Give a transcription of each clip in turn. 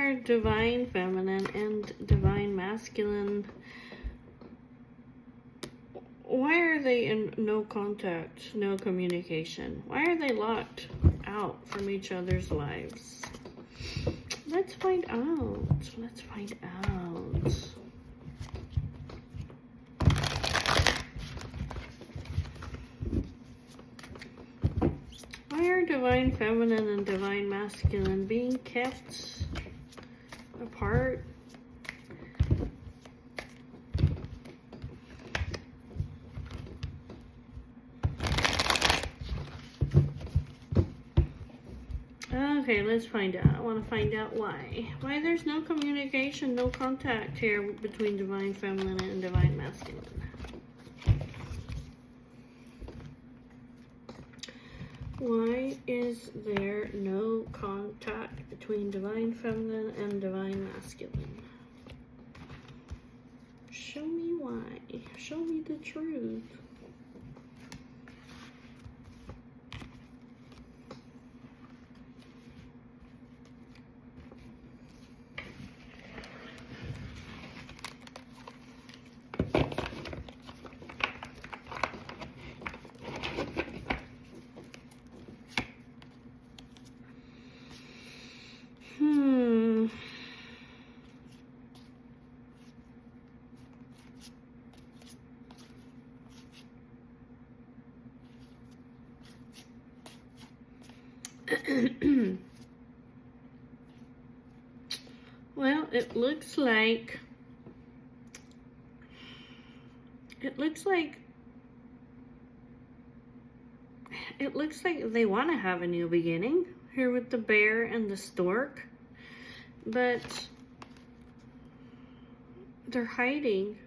are divine feminine and divine masculine? Why are they in no contact, no communication? Why are they locked out from each other's lives? Let's find out. Let's find out. Why are divine feminine and divine masculine being kept apart? Okay, let's find out. I want to find out why. Why there's no communication, no contact here between divine feminine and divine masculine. Why is there no contact between divine feminine and divine masculine? Show me why. Show me the truth. Well, it looks like they want to have a new beginning here with the bear and the stork, but they're hiding.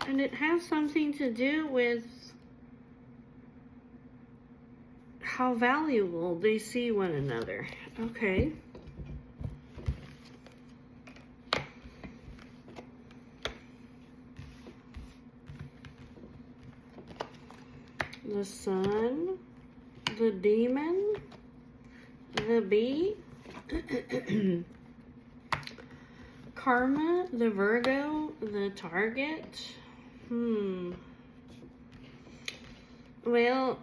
And it has something to do with how valuable they see one another. Okay. The sun, the demon, the bee, karma, the Virgo, the target. Well,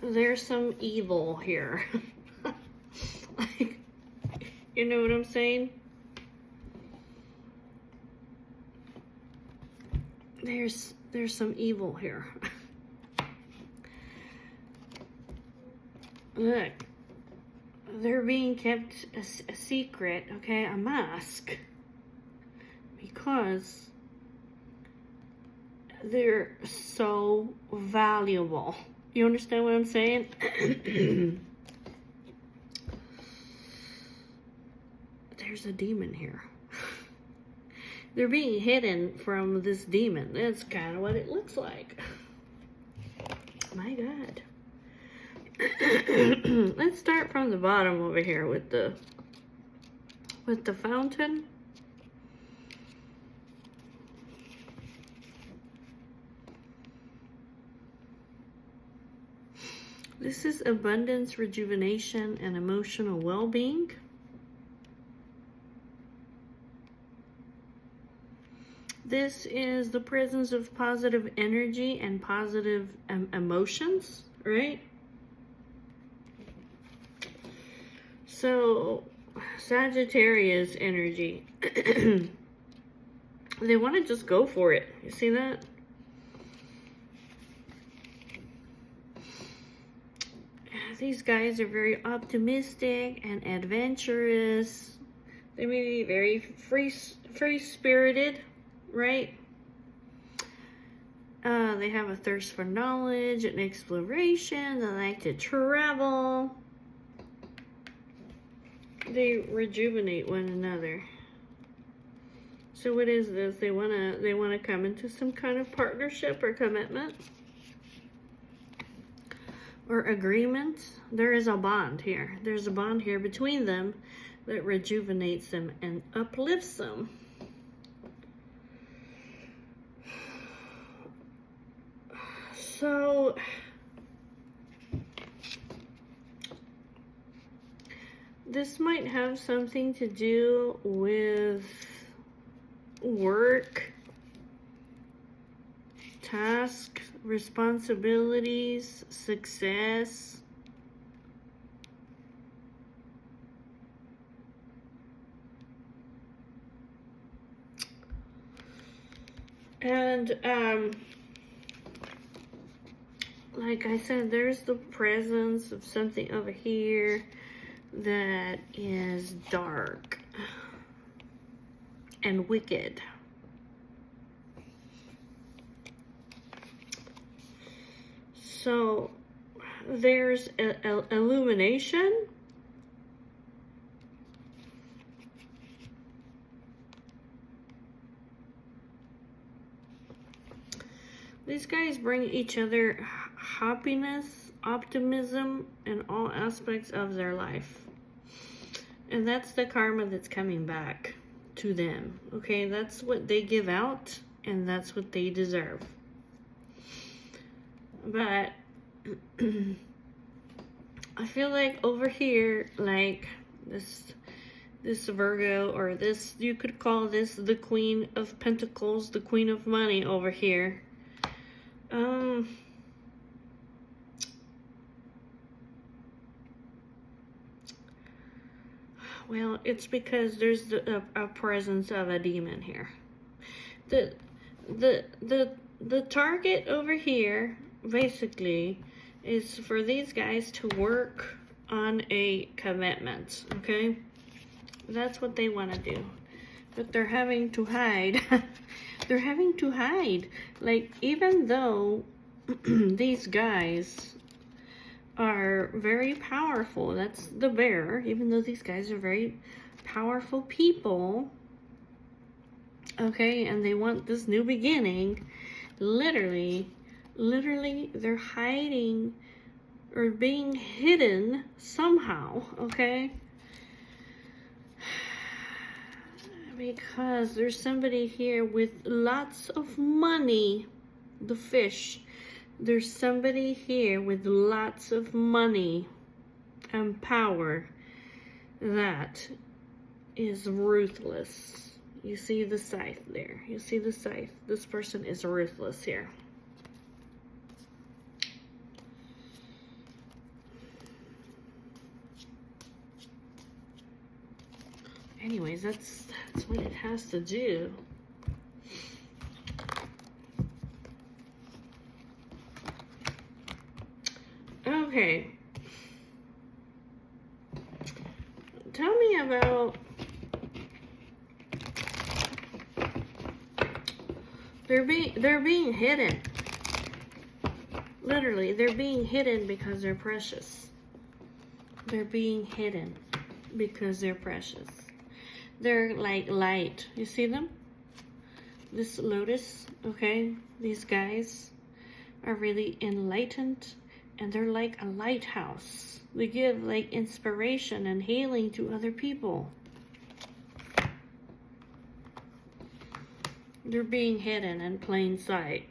there's some evil here. Like, you know what I'm saying? There's some evil here. Look, they're being kept a secret, okay? A mask. Because they're so valuable. You understand what I'm saying? There's a demon here. They're being hidden from this demon. That's kind of what it looks like. My God. Let's start from the bottom over here with the fountain. This is abundance, rejuvenation, and emotional well-being. This is the presence of positive energy and positive emotions, right? So, Sagittarius energy. They want to just go for it. You see that? These guys are very optimistic and adventurous. They may be very free-spirited, right? They have a thirst for knowledge and exploration. They like to travel. They rejuvenate one another. So what is this? They wanna come into some kind of partnership or commitment or agreement. There is a bond here. There's a bond here between them that rejuvenates them and uplifts them. So This might have something to do with work, tasks, responsibilities, success. And like I said, there's the presence of something over here that is dark and wicked. So there's illumination. These guys bring each other happiness, optimism, in all aspects of their life. And that's the karma that's coming back to them. Okay, that's what they give out, and that's what they deserve. But I feel like over here, like this Virgo, or this, you could call this the Queen of Pentacles, the Queen of Money over here. Well, it's because there's a presence of a demon here. The target over here, basically, is for these guys to work on a commitment, okay? That's what they want to do. But they're having to hide. They're having to hide. Like, even though these guys are very powerful, that's the bear, even though these guys are very powerful people, okay, and they want this new beginning, literally they're hiding or being hidden somehow, okay? Because there's somebody here with lots of money, the fish. There's somebody here with lots of money and power that is ruthless. You see the scythe there. You see the scythe. This person is ruthless here. Anyways, that's what it has to do. Okay. Tell me about they're being hidden. Literally, they're being hidden because they're precious. They're being hidden because they're precious. They're like light. You see them? This lotus, okay? These guys are really enlightened, and they're like a lighthouse. They give like inspiration and healing to other people. They're being hidden in plain sight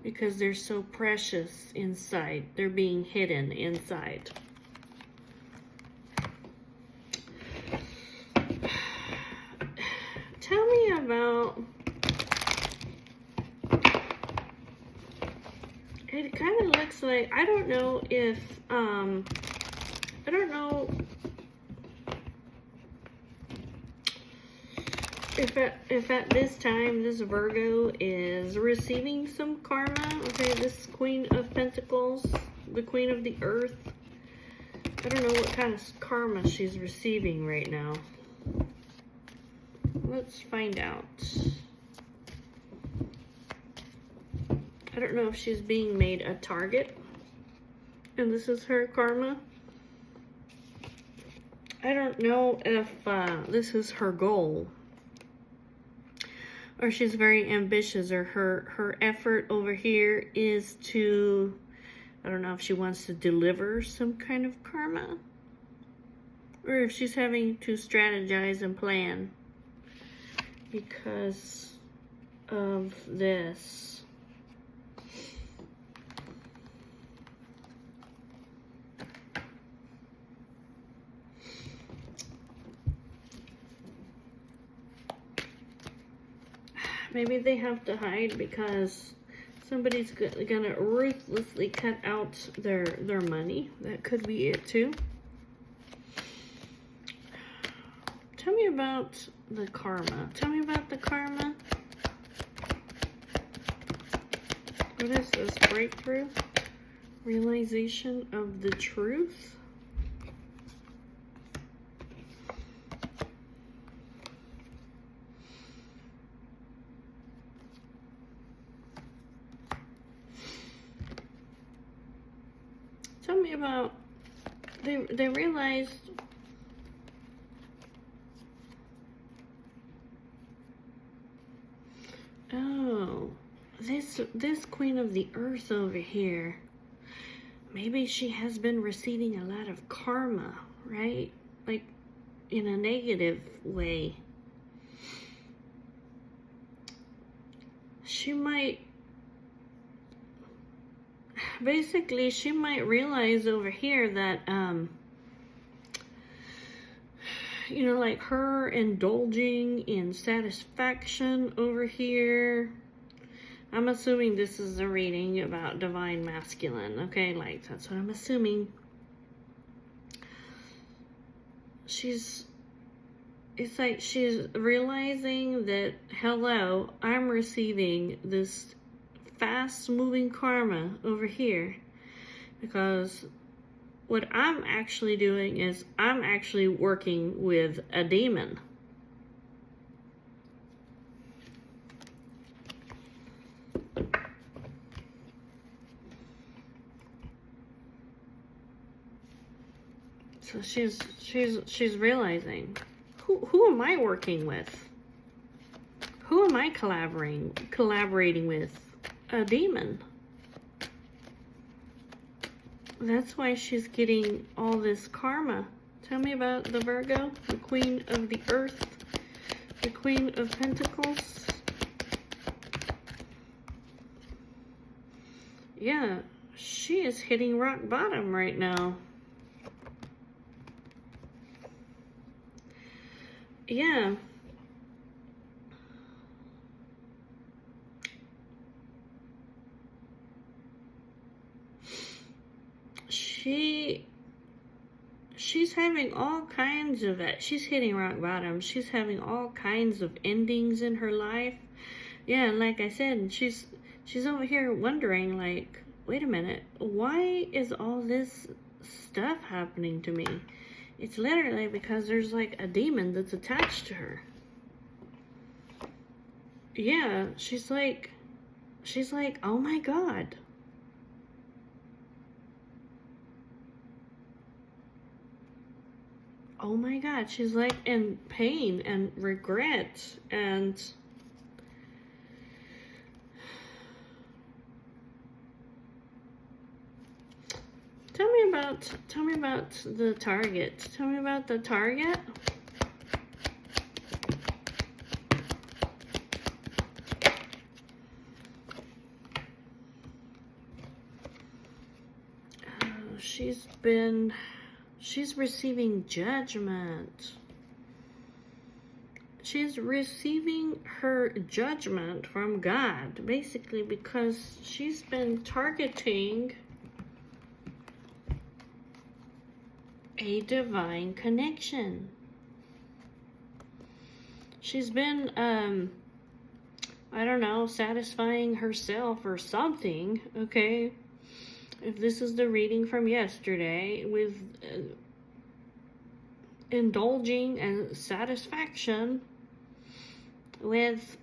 because they're so precious inside. They're being hidden inside. Tell me about... It kind of looks like, I don't know if, if at this time this Virgo is receiving some karma. Okay, this Queen of Pentacles, the Queen of the Earth. I don't know what kind of karma she's receiving right now. Let's find out. I don't know if she's being made a target and this is her karma. I don't know if this is her goal, or she's very ambitious, or her effort over here is to, I don't know if she wants to deliver some kind of karma, or if she's having to strategize and plan because of this. Maybe they have to hide because somebody's gonna ruthlessly cut out their money. That could be it too. Tell me about the karma. Tell me about the karma. What is this? Breakthrough? Realization of the truth? Tell me about, they realized, oh, this Queen of the Earth over here, maybe she has been receiving a lot of karma, right? Like, in a negative way. She might, basically, she might realize over here that, you know, like her indulging in satisfaction over here. I'm assuming this is a reading about divine masculine, okay? Like, that's what I'm assuming. It's like she's realizing that, hello, I'm receiving this fast-moving karma over here. Because what I'm actually doing is I'm actually working with a demon. So she's realizing, who am I working with? Who am I collaborating with? A demon. That's why she's getting all this karma. Tell me about the Virgo, the Queen of the Earth, the Queen of Pentacles. Yeah, she is hitting rock bottom right now. Yeah. She's having all kinds of it. She's hitting rock bottom. She's having all kinds of endings in her life. Yeah, and like I said, she's over here wondering, like, wait a minute, why is all this stuff happening to me? It's literally because there's like a demon that's attached to her. Yeah, she's like, oh my God. Oh my God, she's like in pain and regret and tell me about the target. Tell me about the target. She's receiving judgment. She's receiving her judgment from God, basically, because she's been targeting a divine connection. She's been, I don't know, satisfying herself or something, okay? If this is the reading from yesterday, with indulging and satisfaction with,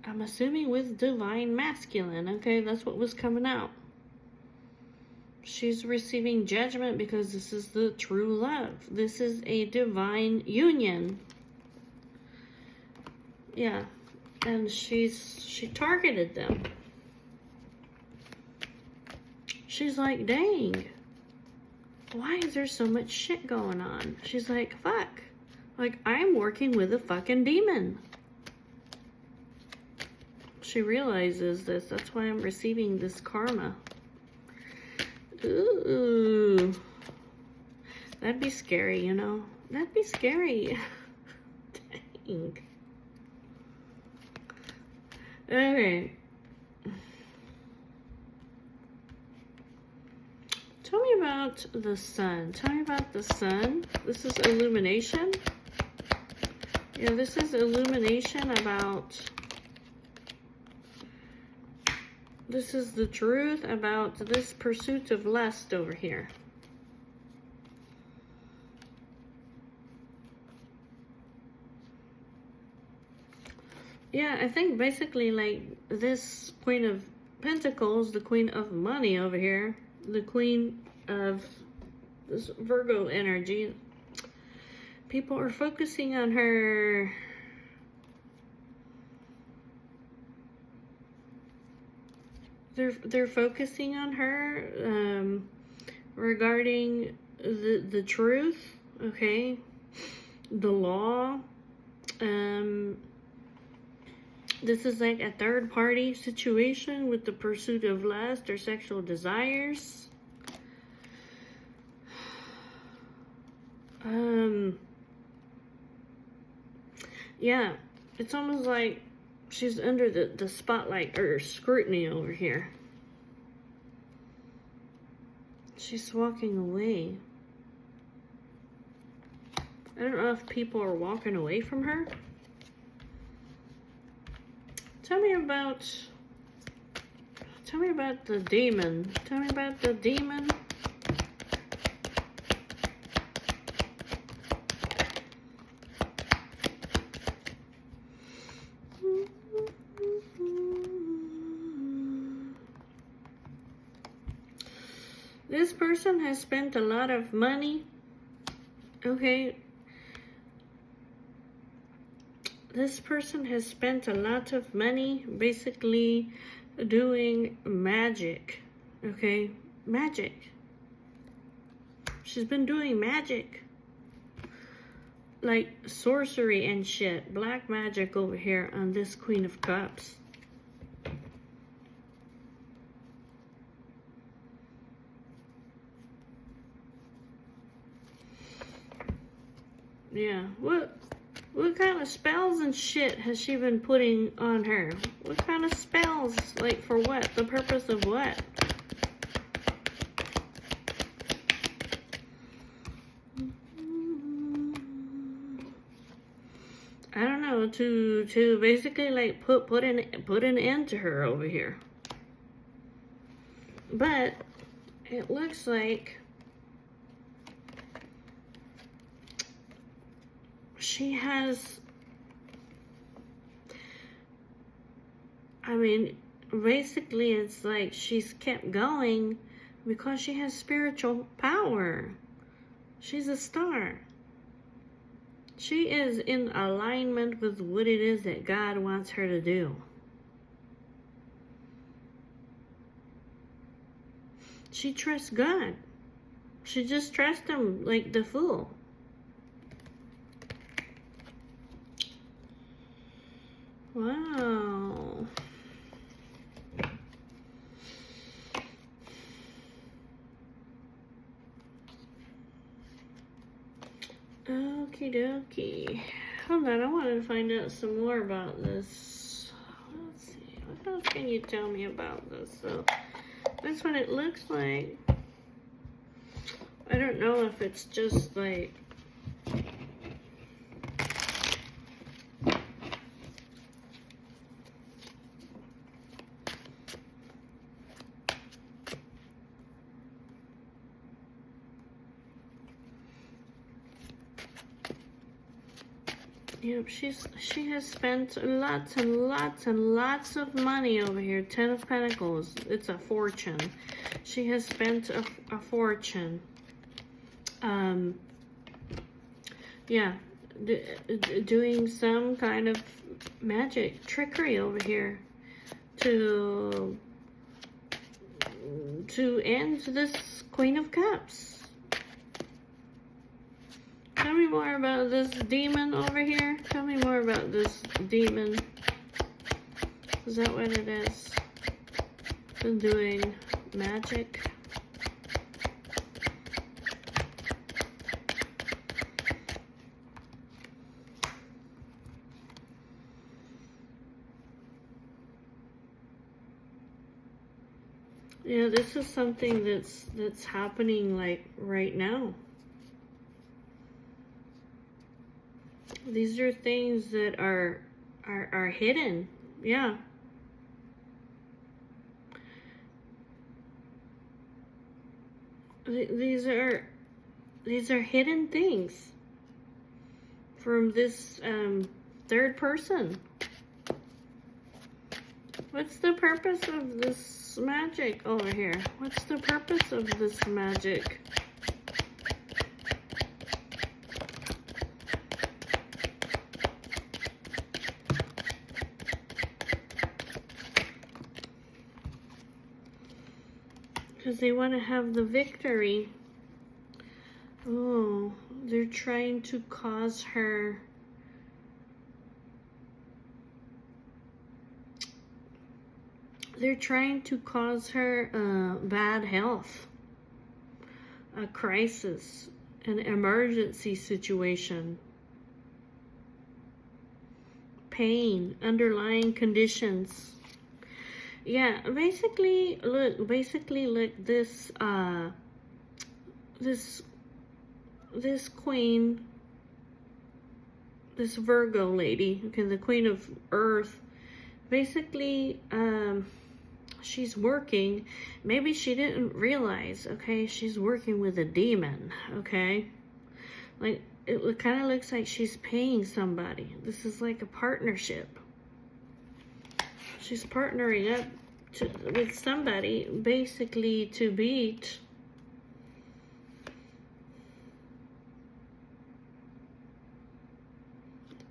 I'm assuming with divine masculine, okay? That's what was coming out. She's receiving judgment because this is the true love. This is a divine union. Yeah, and she targeted them. She's like, dang, why is there so much shit going on? She's like, fuck, like, I'm working with a fucking demon. She realizes this. That's why I'm receiving this karma. Ooh. That'd be scary, you know? That'd be scary. Dang. Okay. Tell me about the sun. Tell me about the sun. This is illumination. Yeah, this is illumination about... This is the truth about this pursuit of lust over here. Yeah, I think basically like this Queen of Pentacles, the Queen of Money over here, the Queen of this Virgo energy, people are focusing on her. They're focusing on her regarding the truth, okay, the law. This is like a third party situation with the pursuit of lust or sexual desires. Yeah, it's almost like she's under the spotlight or scrutiny over here. She's walking away. I don't know if people are walking away from her. Tell me about the demon. Tell me about the demon. This person has spent a lot of money. Okay. This person has spent a lot of money basically doing magic. Okay? Magic. She's been doing magic. Like sorcery and shit. Black magic over here on this Queen of Cups. Yeah. What kind of spells and shit has she been putting on her? What kind of spells? Like for what? The purpose of what? I don't know, to basically like put an end to her over here. But it looks like she has, I mean, basically it's like she's kept going because she has spiritual power. She's a star. She is in alignment with what it is that God wants her to do. She trusts God. She just trusts him like the fool. Wow. Okie dokie. Hold on, I wanted to find out some more about this. Let's see, what else can you tell me about this? So, that's what it looks like. I don't know if it's just like yep, she has spent lots and lots and lots of money over here. 10 of Pentacles. It's a fortune. She has spent a fortune. Yeah, doing some kind of magic trickery over here to end this Queen of Cups. Tell me more about this demon over here. Tell me more about this demon. Is that what it is? Been doing magic. Yeah, this is something that's happening like right now. These are things that are hidden. Yeah. These are hidden things from this third person. What's the purpose of this magic over here? What's the purpose of this magic? Because they want to have the victory. Oh, they're trying to cause her... They're trying to cause her bad health, a crisis, an emergency situation, pain, underlying conditions. Yeah, basically, look, this, this queen, this Virgo lady, okay, the queen of earth, basically, she's working, maybe she didn't realize, okay, she's working with a demon, okay? Like, it kind of looks like she's paying somebody. This is like a partnership. She's partnering up with somebody, basically, to beat.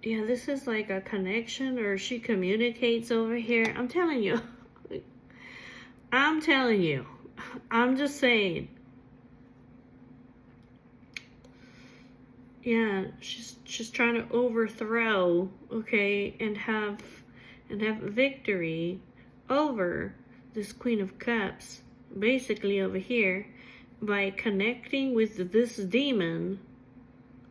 Yeah, this is like a connection, or she communicates over here. I'm telling you. I'm telling you. I'm just saying. Yeah, she's trying to overthrow, okay, and have victory over this Queen of Cups, basically over here, by connecting with this demon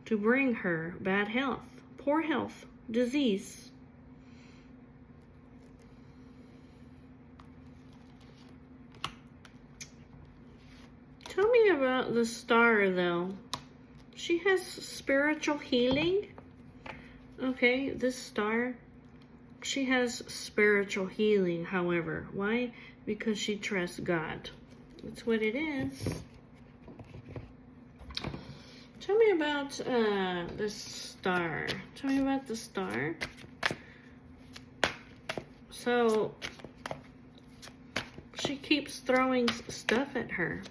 to bring her bad health, poor health, disease. Tell me about the star, though. She has spiritual healing. Okay, this star, she has spiritual healing, however. Why? Because she trusts God. That's what it is. Tell me about this star. Tell me about the star. So, she keeps throwing stuff at her.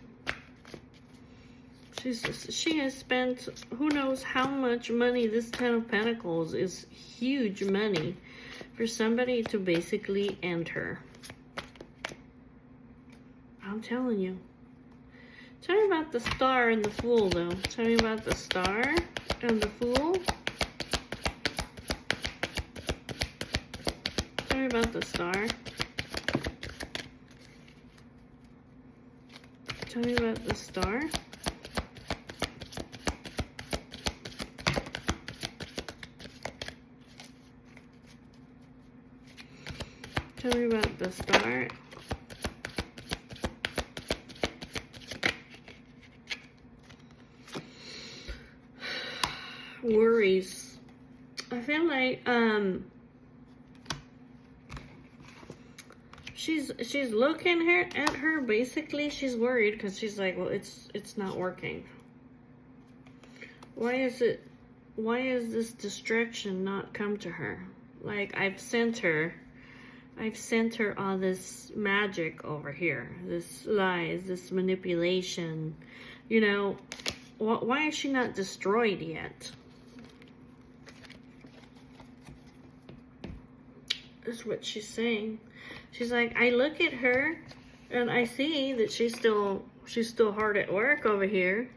She has spent who knows how much money. This Ten of Pentacles is huge money for somebody to basically end her. I'm telling you. Tell me about the Star and the Fool, though. Tell me about the Star and the Fool. Tell me about the Star. Tell me about the Star. Tell me about the Star. Worries. I feel like she's looking at her. Basically, she's worried because she's like, well, it's not working. Why is this distraction not come to her? Like, I've sent her all this magic over here, this lies, this manipulation, you know. Why is she not destroyed yet? That's what she's saying. She's like, I look at her and I see that she's still hard at work over here.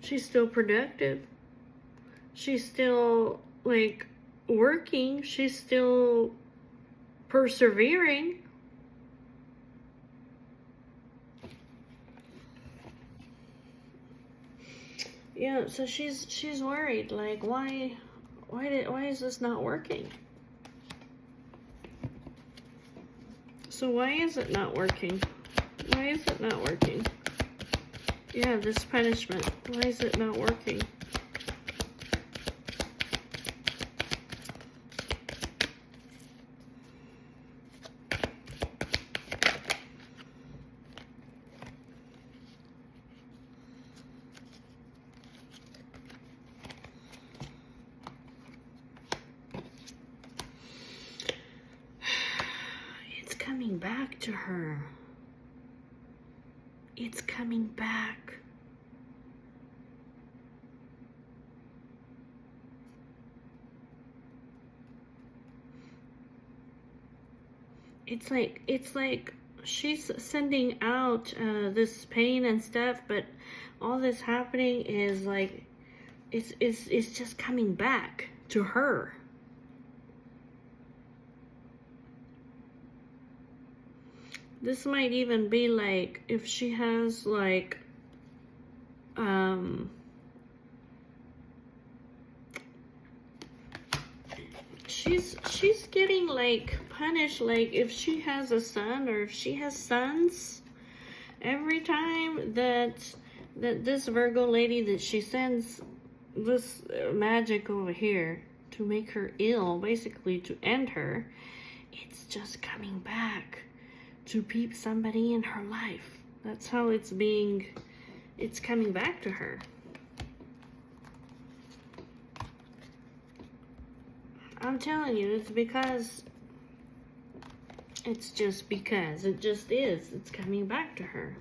She's still productive. She's still like working. She's still persevering. Yeah, so she's worried, like, why is this not working? So why is it not working? Why is it not working? Yeah, this punishment. Why is it not working? It's coming back to her. It's coming back. It's like she's sending out this pain and stuff, but all this happening is like it's just coming back to her. This might even be like if she has like she's getting like punished, like if she has a son or if she has sons, every time that this Virgo lady, that she sends this magic over here to make her ill, basically to end her, it's just coming back to peep somebody in her life. That's how it's coming back to her. I'm telling you, it's because, it's just because, it just is. It's coming back to her.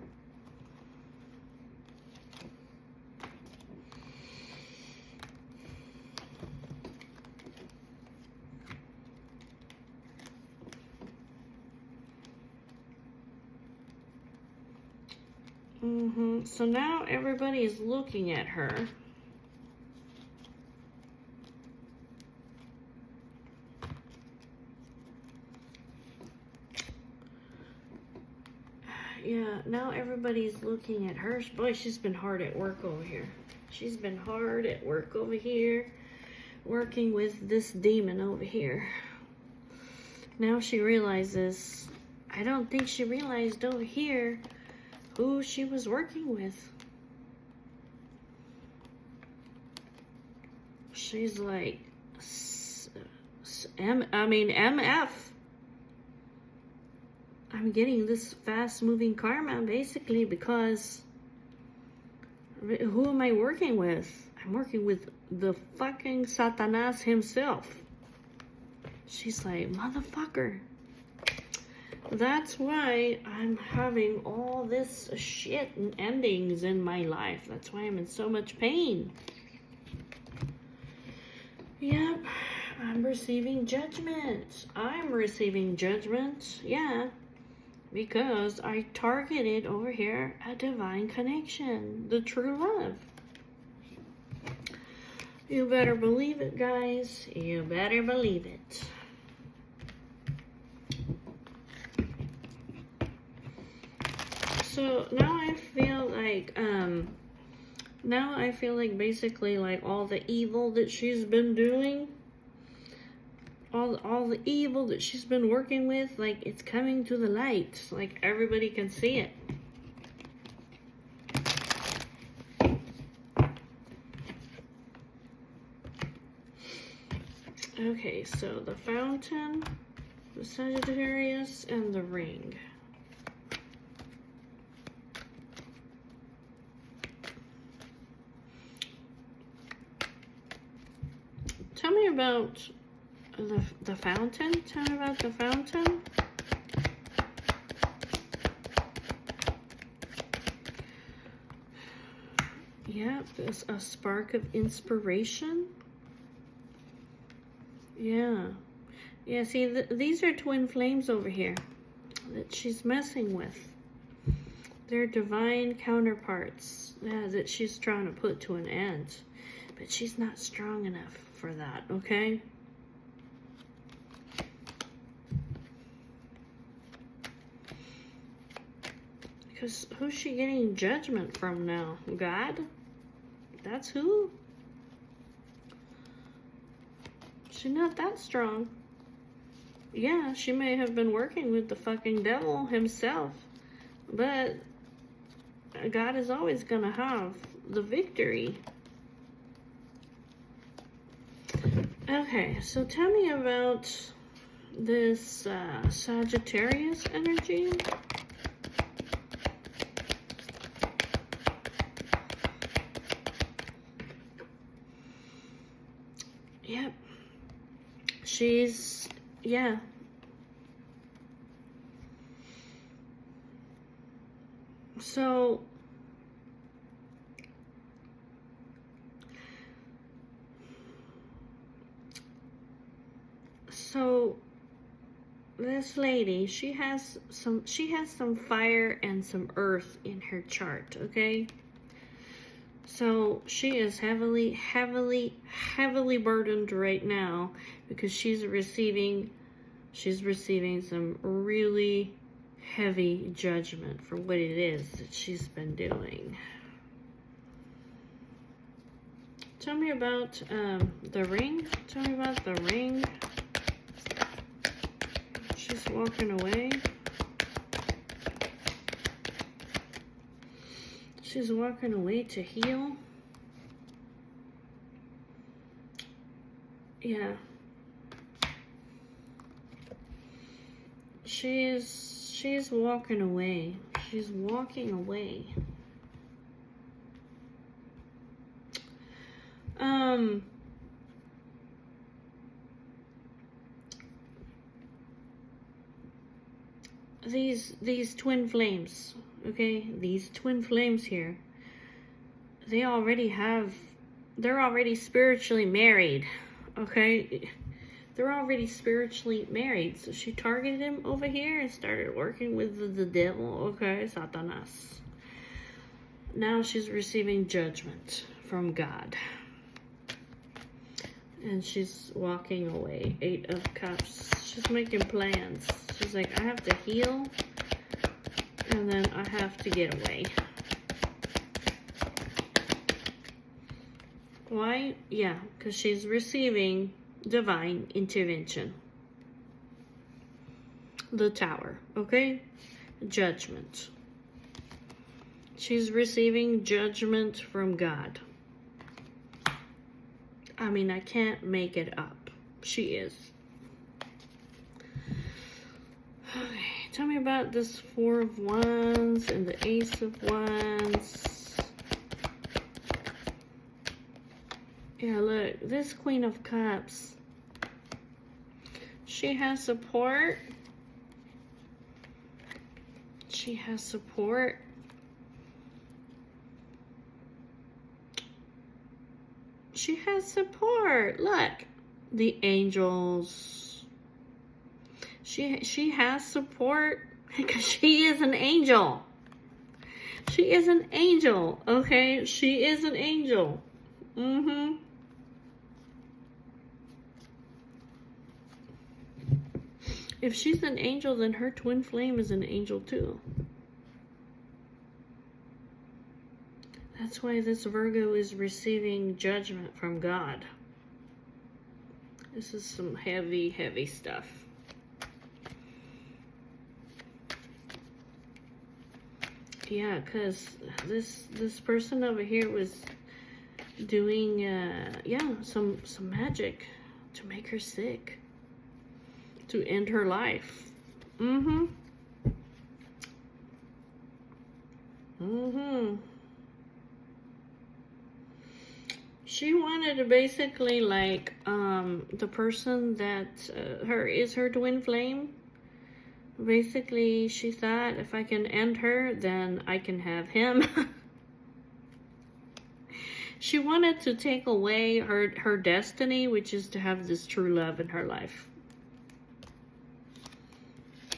So now everybody is looking at her. Yeah, now everybody's looking at her. Boy, she's been hard at work over here. She's been hard at work over here, working with this demon over here. Now she realizes, I don't think she realized over here who she was working with. She's like, MF. I'm getting this fast-moving karma, basically, because who am I working with? I'm working with the fucking Satanas himself. She's like, motherfucker. That's why I'm having all this shit and endings in my life. That's why I'm in so much pain. Yep, I'm receiving judgment. I'm receiving judgment, yeah. Because I targeted over here a divine connection, the true love. You better believe it, guys. You better believe it. So now I feel like basically like all the evil that she's been doing, all the evil that she's been working with, like it's coming to the light, like everybody can see it. Okay, so the fountain, the Sagittarius, and the ring. Tell me about the fountain. Tell me about the fountain. Yeah, there's a spark of inspiration. Yeah. Yeah, see, these are twin flames over here that she's messing with. They're divine counterparts that she's trying to put to an end. But she's not strong enough for that, okay? Because who's she getting judgment from now? God? That's who? She's not that strong. Yeah, she may have been working with the fucking devil himself, but God is always gonna have the victory. Okay, so tell me about this Sagittarius energy. Yep. She's, yeah. So, this lady, she has some fire and some earth in her chart, okay? So she is heavily burdened right now because she's receiving some really heavy judgment for what it is that she's been doing. Tell me about the ring. Tell me about the ring. She's walking away. She's walking away to heal. Yeah. She's walking away. She's walking away. These twin flames, okay? These twin flames here, they're already spiritually married, okay? They're already spiritually married. So she targeted him over here and started working with the devil, okay? Satanas. Now she's receiving judgment from God. And she's walking away. 8 of Cups. She's making plans. She's like, I have to heal. And then I have to get away. Why? Yeah, because she's receiving divine intervention. The Tower, okay? Judgment. She's receiving judgment from God. I mean, I can't make it up. She is. Okay, tell me about this 4 of Wands and the Ace of Wands. Yeah, look, this Queen of Cups. She has support. She has support. She has support. Look, the angels. She has support because she is an angel. She is an angel, okay? She is an angel. If she's an angel, then her twin flame is an angel too. That's why this Virgo is receiving judgment from God. This is some heavy, heavy stuff. Yeah, because this person over here was doing, some magic to make her sick. To end her life. She wanted to basically, like, the person that is her twin flame. Basically, she thought if I can end her, then I can have him. She wanted to take away her destiny, which is to have this true love in her life.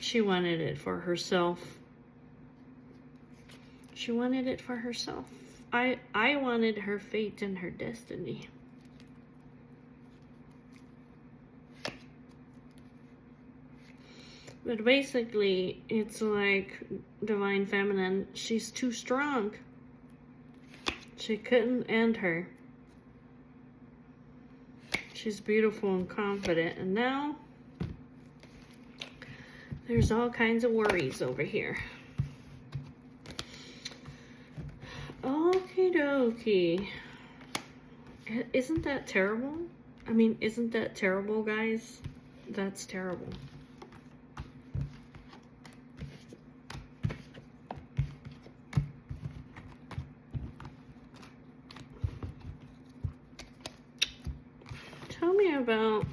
She wanted it for herself. She wanted it for herself. I wanted her fate and her destiny. But basically, it's like Divine Feminine. She's too strong. She couldn't end her. She's beautiful and confident. And now, There's all kinds of worries over here. Okie dokie. Isn't that terrible? I mean, isn't that terrible, guys? That's terrible. Tell me about...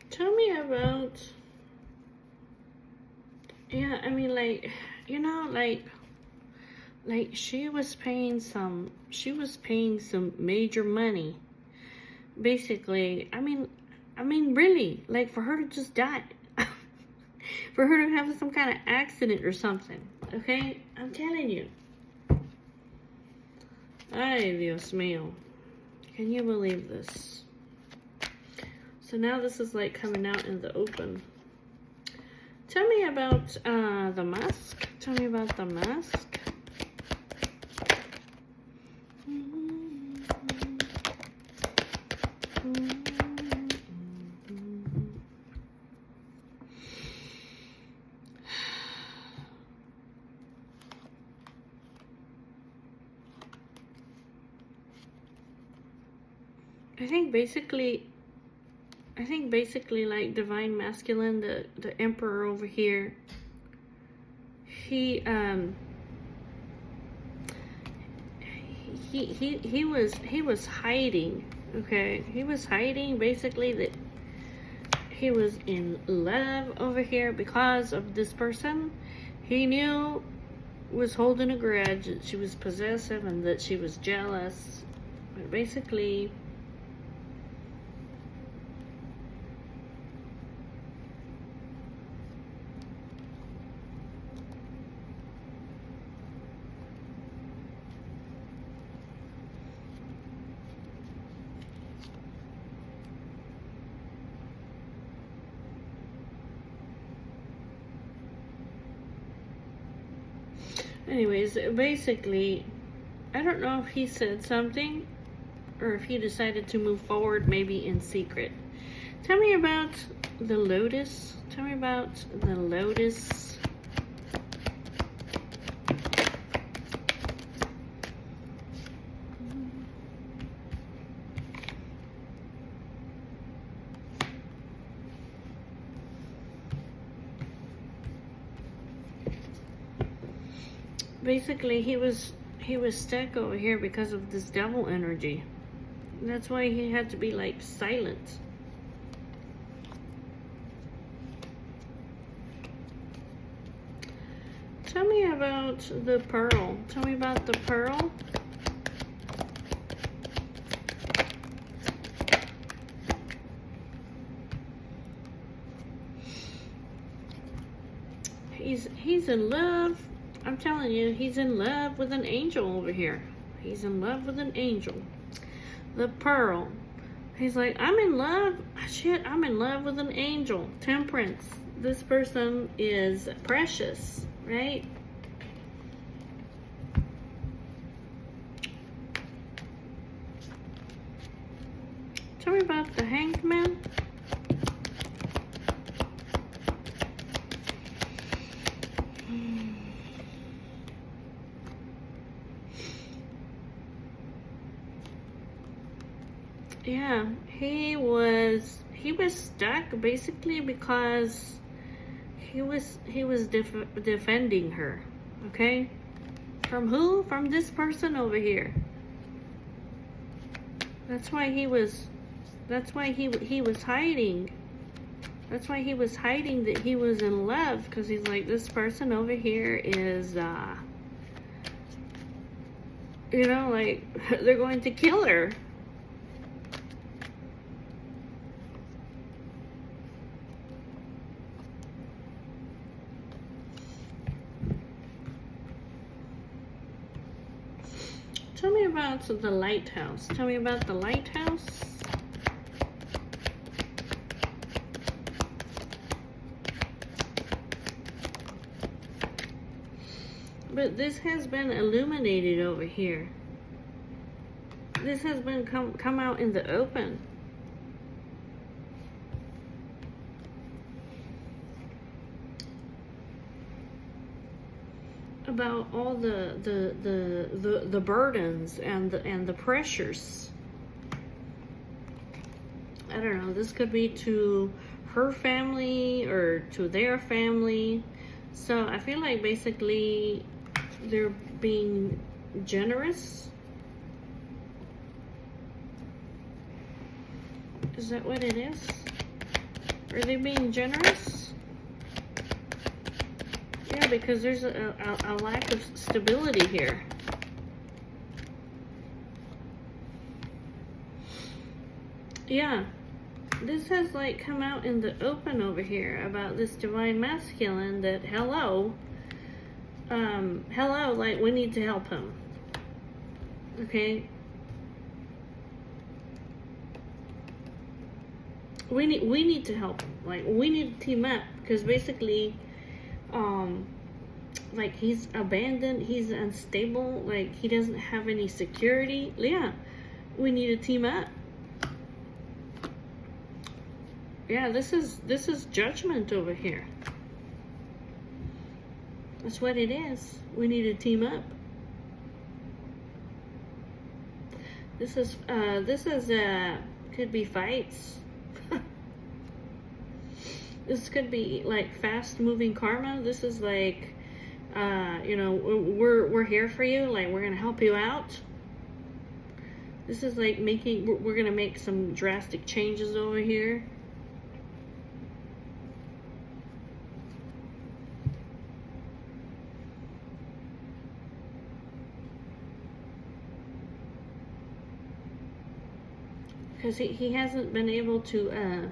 Tell me about, yeah, I mean, like, you know, like she was paying some major money, basically. I mean, really, like, for her to just die, for her to have some kind of accident or something, okay? I'm telling you. Ay, Dios mío. Can you believe this? So now this is like coming out in the open. Tell me about the mask. Tell me about the mask. I think basically like divine masculine, the emperor over here, he was hiding, okay? He was hiding basically that he was in love over here because of this person he knew was holding a grudge, that she was possessive and that she was jealous. But basically, anyways, basically, I don't know if he said something or if he decided to move forward maybe in secret. Tell me about the lotus. Tell me about the lotus. Basically, he was stuck over here because of this devil energy. That's why he had to be like silent. Tell me about the pearl. Tell me about the pearl. He's in love. I'm telling you, he's in love with an angel over here. He's in love with an angel. The pearl. He's like, I'm in love. Shit, I'm in love with an angel. Temperance. This person is precious, right? Tell me about the Hanged Man. Yeah, he was stuck basically because he was defending her, okay? From who? From this person over here. That's why he was hiding. That's why he was hiding that he was in love, because he's like, this person over here is you know, like, they're going to kill her. Tell me about the lighthouse. Tell me about the lighthouse. But this has been illuminated over here. This has been come out in the open. About all the burdens and the pressures. I don't know. This could be to her family or to their family. So I feel like basically they're being generous. Is that what it is? Are they being generous? Yeah, because there's a lack of stability here. Yeah, this has like come out in the open over here about this divine masculine that hello, like we need to help him. Okay. We need to help him. Like we need to team up because basically like he's abandoned, he's unstable, like he doesn't have any security. Yeah, we need to team up. Yeah, this is judgment over here. That's what it is. We need to team up. This is could be fights. This could be like fast moving karma. This is like, you know, we're here for you. Like we're gonna help you out. This is like we're gonna make some drastic changes over here. Because he hasn't been able to,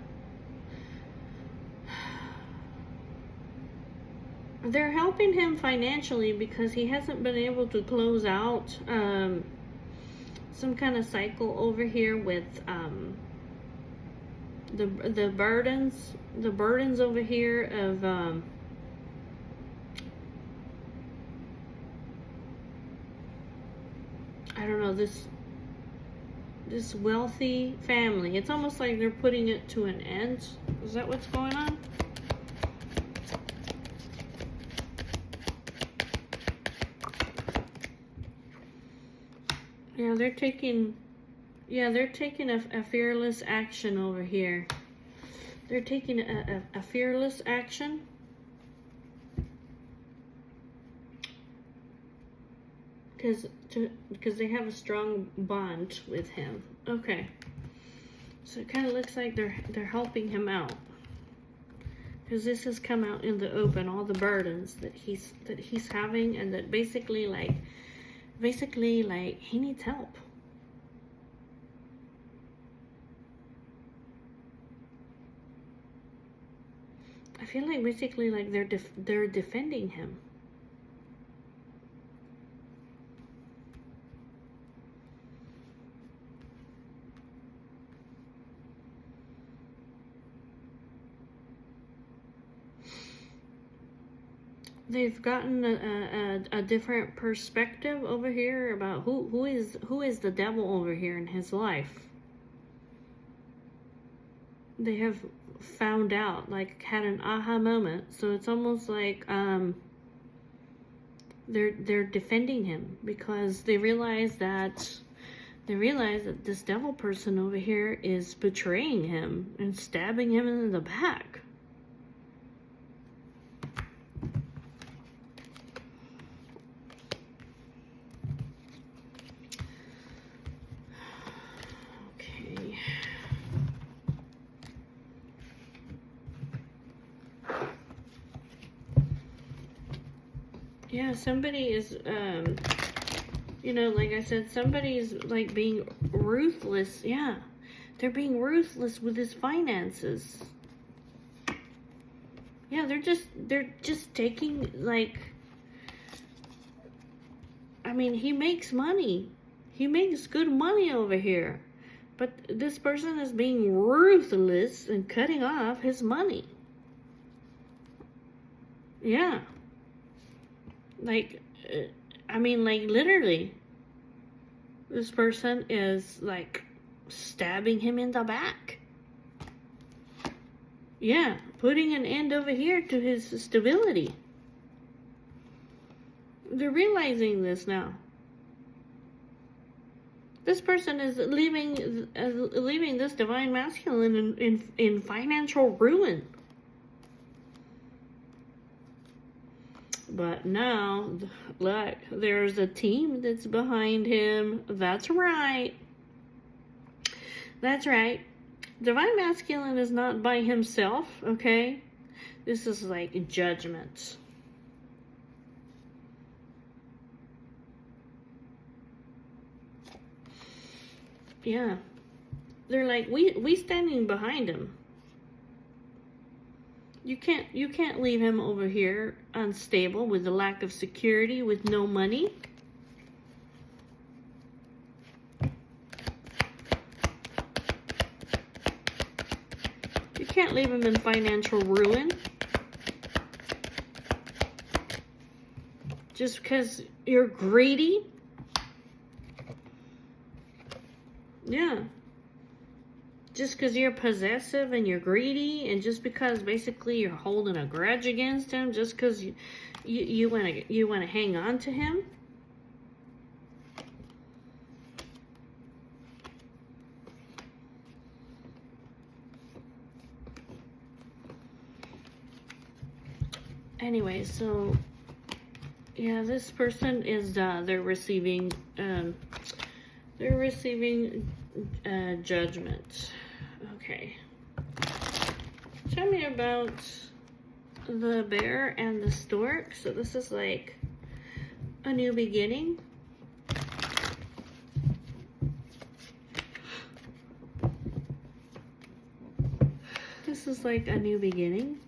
they're helping him financially because he hasn't been able to close out some kind of cycle over here with the burdens over here of I don't know, this wealthy family. It's almost like they're putting it to an end. Is that what's going on? Yeah, they're taking a fearless action over here. They're taking a fearless action. Because they have a strong bond with him. Okay. So it kind of looks like they're helping him out. Because this has come out in the open, all the burdens that he's having, and that basically like he needs help. I feel like basically like they're defending him. They've gotten a different perspective over here about who is the devil over here in his life. They have found out, like had an aha moment. So it's almost like they're defending him because they realize that this devil person over here is betraying him and stabbing him in the back. Yeah, somebody is, you know, like I said, somebody's like being ruthless. Yeah, they're being ruthless with his finances. Yeah, they're just taking like, I mean, he makes money. He makes good money over here. But this person is being ruthless and cutting off his money. Yeah. Like, I mean, like, literally. This person is, like, stabbing him in the back. Yeah, putting an end over here to his stability. They're realizing this now. This person is leaving this divine masculine in financial ruin. But now, look, there's a team that's behind him. That's right. That's right. Divine masculine is not by himself, okay? This is like judgment. Yeah. They're like, we standing behind him. You can't leave him over here unstable with a lack of security, with no money. You can't leave him in financial ruin. Just because you're greedy. Yeah. Just because you're possessive and you're greedy, and just because basically you're holding a grudge against him, just because you want to hang on to him. Anyway, so yeah, this person is they're receiving judgment. Okay. Tell me about the bear and the stork. So this is like a new beginning. This is like a new beginning.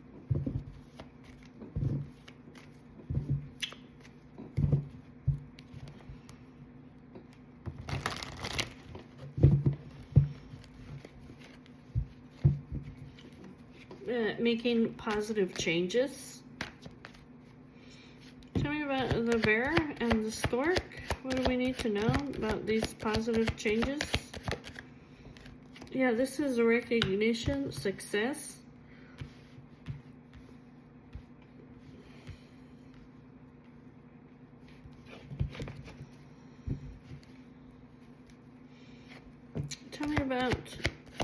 Making positive changes. Tell me about the bear and the stork. What do we need to know about these positive changes? Yeah, this is recognition, success. Tell me about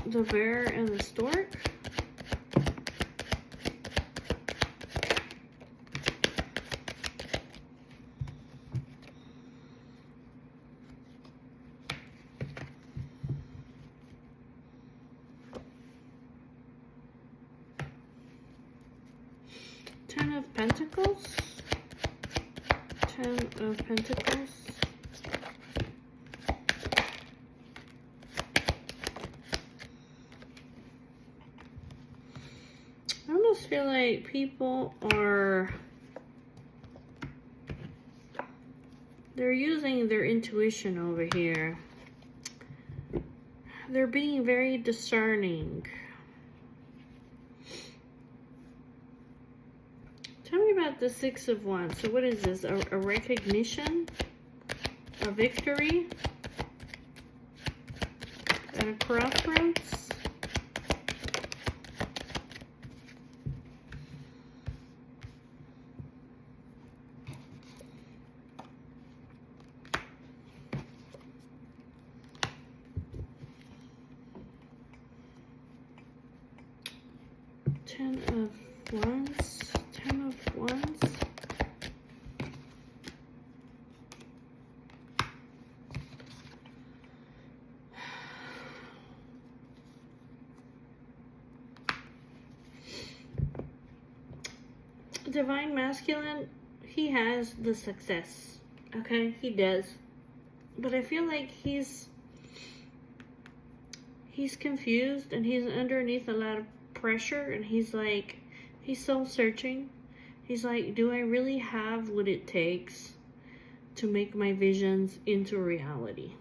the bear and the stork. Ten of Pentacles. Ten of Pentacles. I almost feel like people they're using their intuition over here. They're being very discerning. Tell me about the Six of Wands. So what is this? A recognition? A victory? At a crossroads? Ten of Wands. Ten of Wands. Divine masculine, he has the success. Okay, he does. But I feel like he's confused and he's underneath a lot of pressure, and he's soul searching. He's like, do I really have what it takes to make my visions into reality?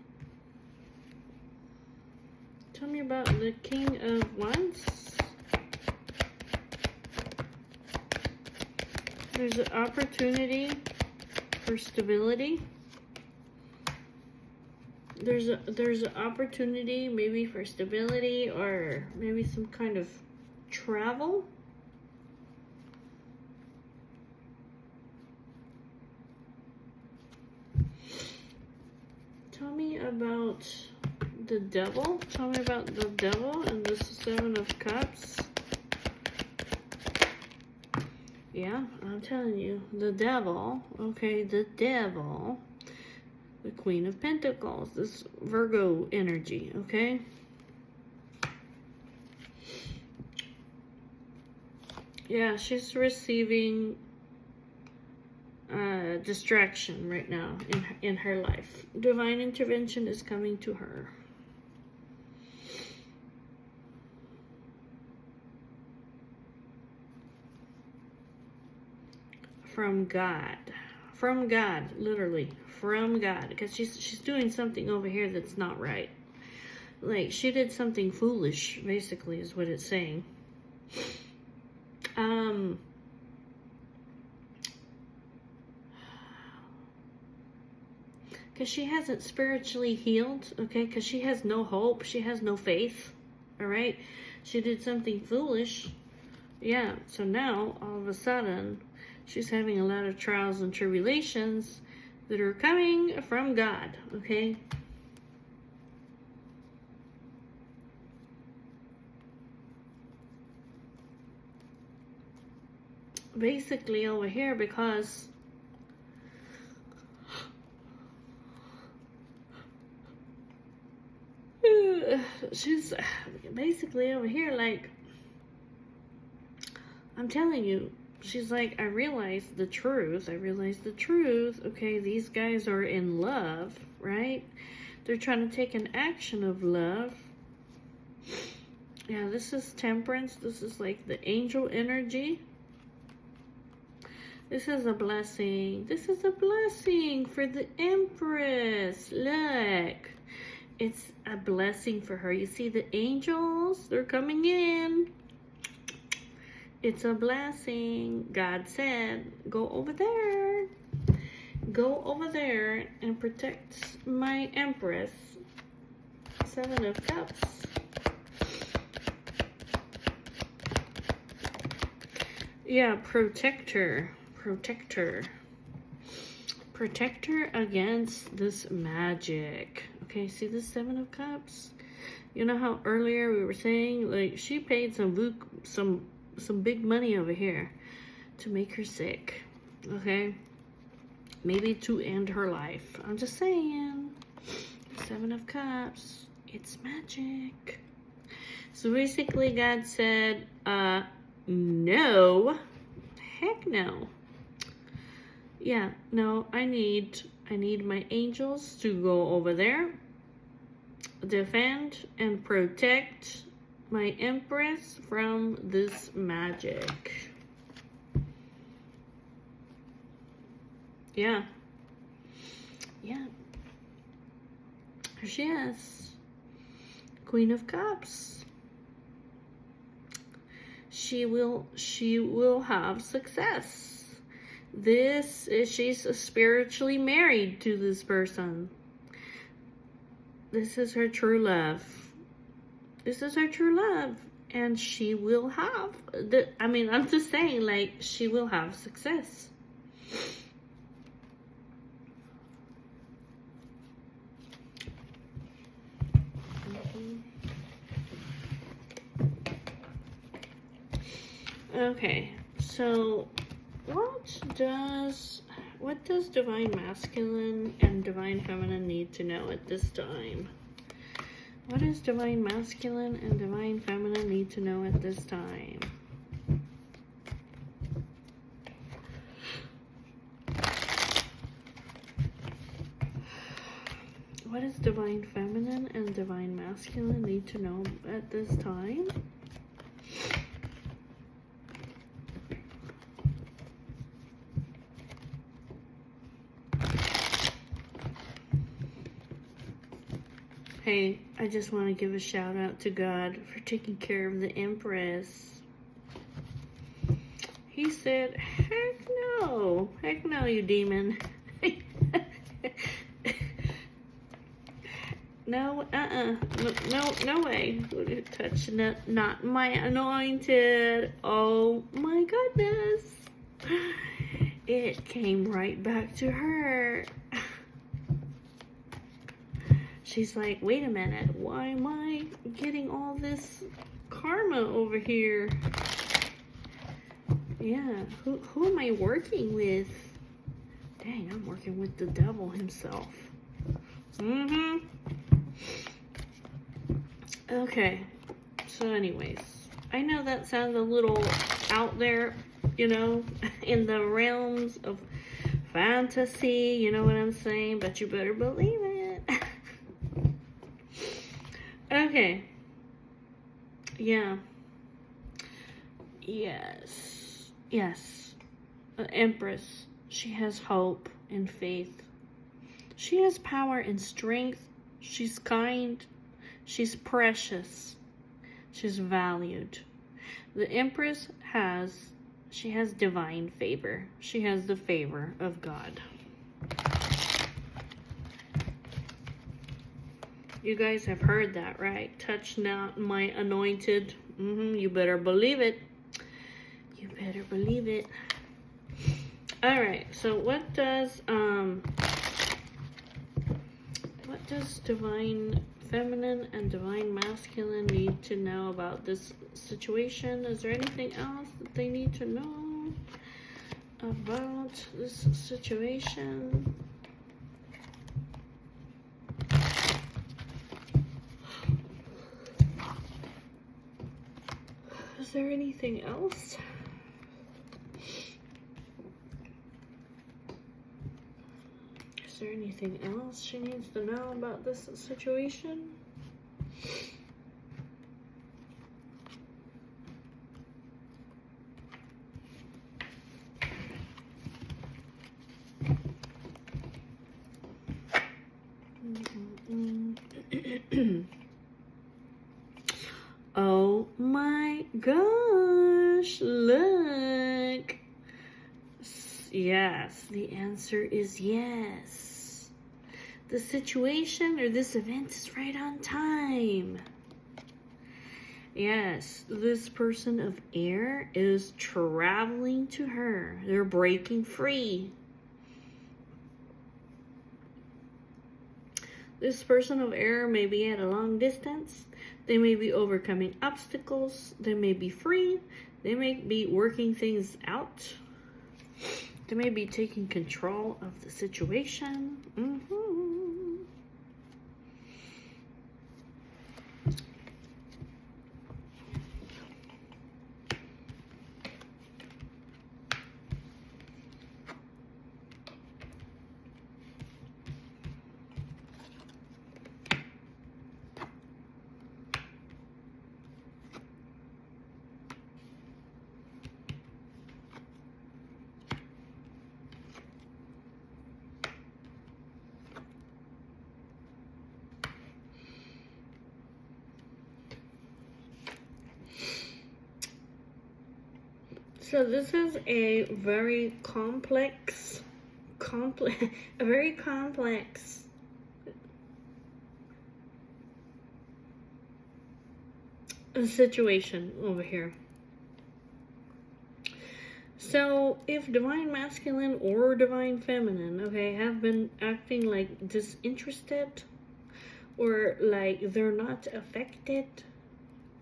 Tell me about the King of Wands. There's an opportunity for stability. There's an opportunity maybe for stability or maybe some kind of travel. Tell me about the devil. Tell me about the devil and the Seven of Cups. Yeah, I'm telling you, the devil, okay, the devil, the Queen of Pentacles, this Virgo energy, okay? Yeah, she's receiving distraction right now in her life. Divine intervention is coming to her. From God, literally from God, because she's doing something over here that's not right. Like she did something foolish, basically, is what it's saying. Because she hasn't spiritually healed, okay? Because she has no hope, she has no faith, all right? She did something foolish, yeah. So now all of a sudden she's having a lot of trials and tribulations that are coming from God, okay? Basically over here, because she's basically over here, like, I'm telling you, she's like, I realized the truth. Okay, these guys are in love, right? They're trying to take an action of love. Yeah, this is Temperance. This is like the angel energy. This is a blessing. This is a blessing for the Empress. Look. It's a blessing for her. You see the angels? They're coming in. It's a blessing. God said, go over there. Go over there and protect my Empress. Seven of Cups. Yeah, protect her. Protect her. Protect her against this magic. Okay, see the Seven of Cups? You know how earlier we were saying, like, she paid some big money over here to make her sick, okay? Maybe to end her life. I'm just saying. Seven of Cups. It's magic. So basically God said, no. Heck no. Yeah, no, I need my angels to go over there, defend and protect my Empress from this magic. Yeah. Yeah. Here she is. Queen of Cups. She will have success. She's spiritually married to this person. This is her true love. This is her true love. And she will have, I'm just saying, like, she will have success. Okay, so what does divine masculine and divine feminine need to know at this time? What does divine masculine and divine feminine need to know at this time? What does divine feminine and divine masculine need to know at this time? Hey, I just want to give a shout out to God for taking care of the Empress. He said, heck no, you demon. No, no way. Touch not my anointed. Oh my goodness. It came right back to her. She's like, wait a minute, why am I getting all this karma over here? Yeah, who am I working with? Dang, I'm working with the devil himself. Okay, so anyways, I know that sounds a little out there, you know, in the realms of fantasy, you know what I'm saying? But you better believe it. Okay. Yeah. Yes. Yes. The Empress. She has hope and faith. She has power and strength. She's kind. She's precious. She's valued. The Empress she has divine favor. She has the favor of God. You guys have heard that, right? Touch not my anointed. You better believe it. You better believe it. Alright, so what does divine feminine and divine masculine need to know about this situation? Is there anything else that they need to know about this situation? Is there anything else? Is there anything else she needs to know about this situation? Oh my gosh, look. Yes, the answer is yes. The situation or this event is right on time. Yes, this person of air is traveling to her. They're breaking free. This person of air may be at a long distance. They may be overcoming obstacles. They may be free. They may be working things out. They may be taking control of the situation. So this is a very complex situation over here. So if divine masculine or divine feminine, okay, have been acting like disinterested or like they're not affected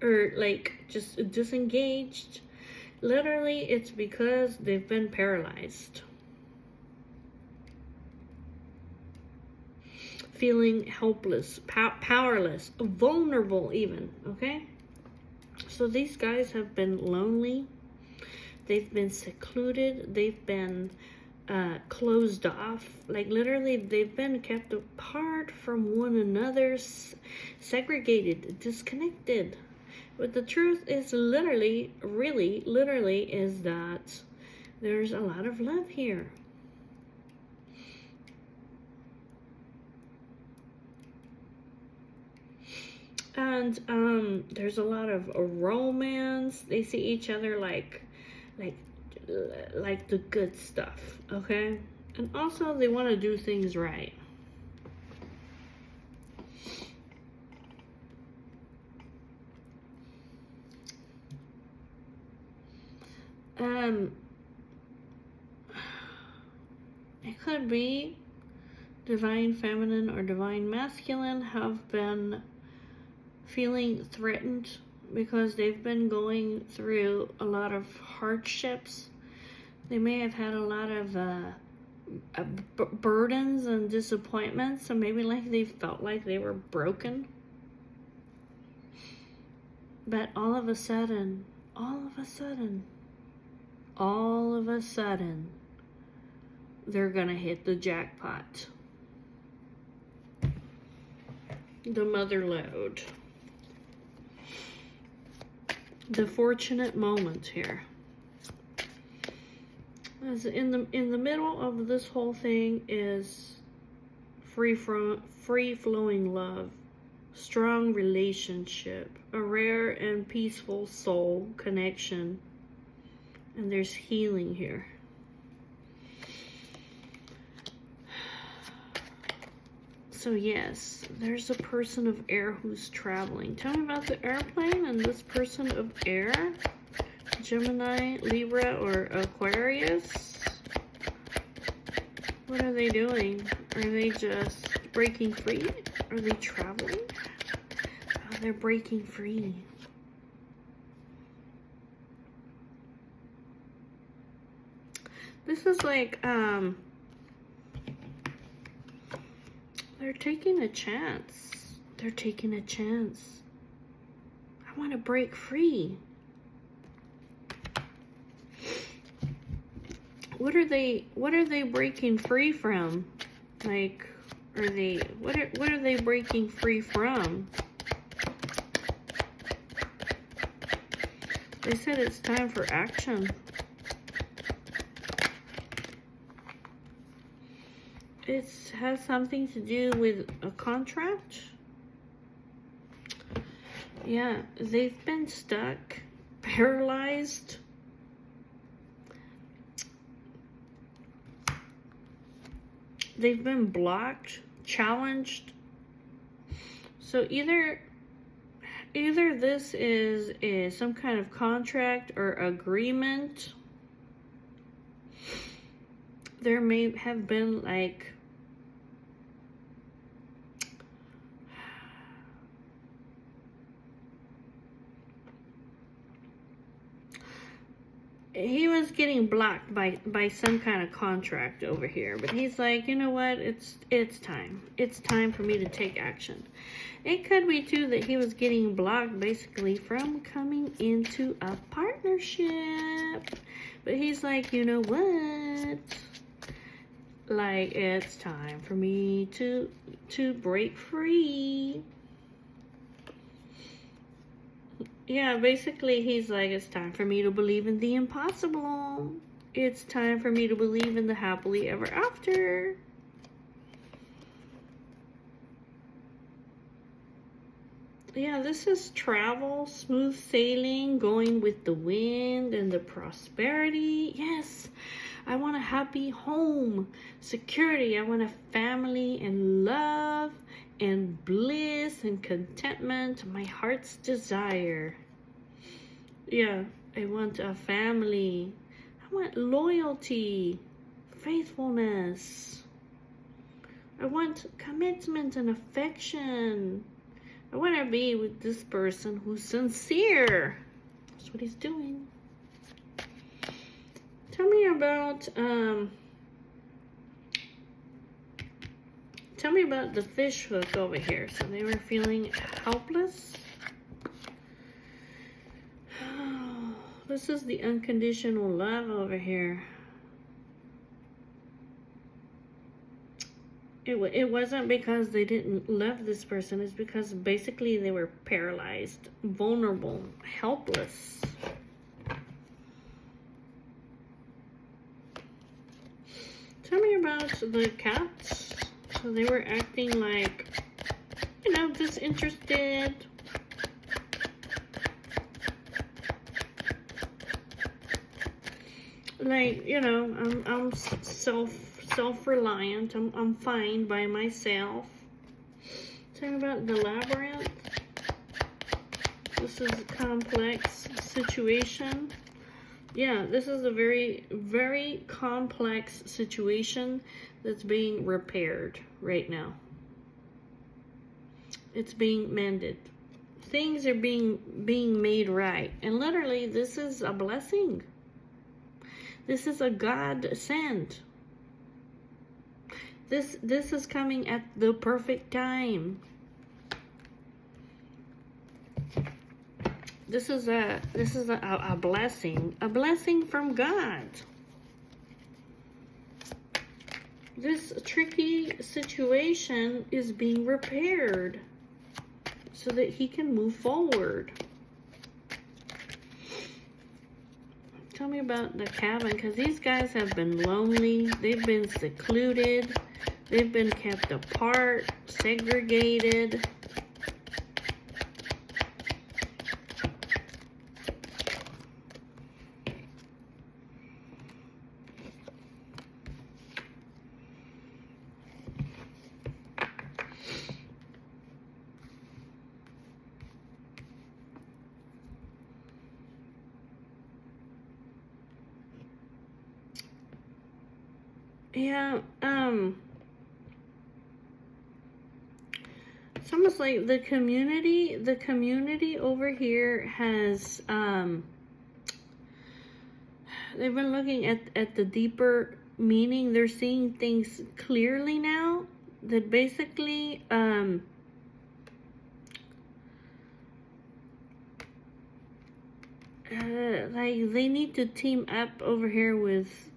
or like just disengaged, literally it's because they've been paralyzed. Feeling helpless, powerless, vulnerable even, okay? So these guys have been lonely. They've been secluded. They've been closed off. Like literally they've been kept apart from one another, segregated, disconnected. But the truth is literally is that there's a lot of love here. And there's a lot of romance. They see each other like the good stuff, okay? And also they want to do things right. It could be divine feminine or divine masculine have been feeling threatened because they've been going through a lot of hardships. They may have had a lot of burdens and disappointments, so maybe like they felt like they were broken. But all of a sudden, they're gonna hit the jackpot. The mother lode. The fortunate moment here. As in the middle of this whole thing is free flowing love, strong relationship, a rare and peaceful soul connection, and there's healing here. So yes, there's a person of air who's traveling. Tell me about the airplane and this person of air. Gemini, Libra, or Aquarius. What are they doing? Are they just breaking free? Are they traveling? Oh, they're breaking free. This is like, they're taking a chance. They're taking a chance. I want to break free. What are they breaking free from? Like, what are they breaking free from? They said it's time for action. It has something to do with a contract. Yeah, they've been stuck, paralyzed. They've been blocked, challenged. So either this is some kind of contract or agreement. There may have been like he was getting blocked by some kind of contract over here, but he's like, you know what, it's time for me to take action. It could be too that he was getting blocked basically from coming into a partnership, but he's like, you know what, like, it's time for me to break free. Yeah, basically he's like, it's time for me to believe in the impossible. It's time for me to believe in the happily ever after. Yeah, this is travel, smooth sailing, going with the wind and the prosperity. Yes, I want a happy home, security. I want a family and love and bliss and contentment, my heart's desire. Yeah, I want a family. I want loyalty, faithfulness. I want commitment and affection. I want to be with this person who's sincere. That's what he's doing. Tell me about the fish hook over here. So they were feeling helpless. Oh, this is the unconditional love over here. It wasn't because they didn't love this person. It's because basically they were paralyzed, vulnerable, helpless. Tell me about the cats. So they were acting like, you know, disinterested, like, you know, I'm self-reliant. I'm fine by myself. Talking about the labyrinth. This is a complex situation. Yeah, this is a very, very complex situation that's being repaired right now. It's being mended. Things are being made right. And literally, this is a blessing. This is a God send. This is coming at the perfect time. This is a blessing from God. This tricky situation is being repaired so that he can move forward. Tell me about the cabin, because these guys have been lonely. They've been secluded. They've been kept apart, segregated. Yeah, it's almost like the community over here has, they've been looking at the deeper meaning. They're seeing things clearly now, that basically, like they need to team up over here with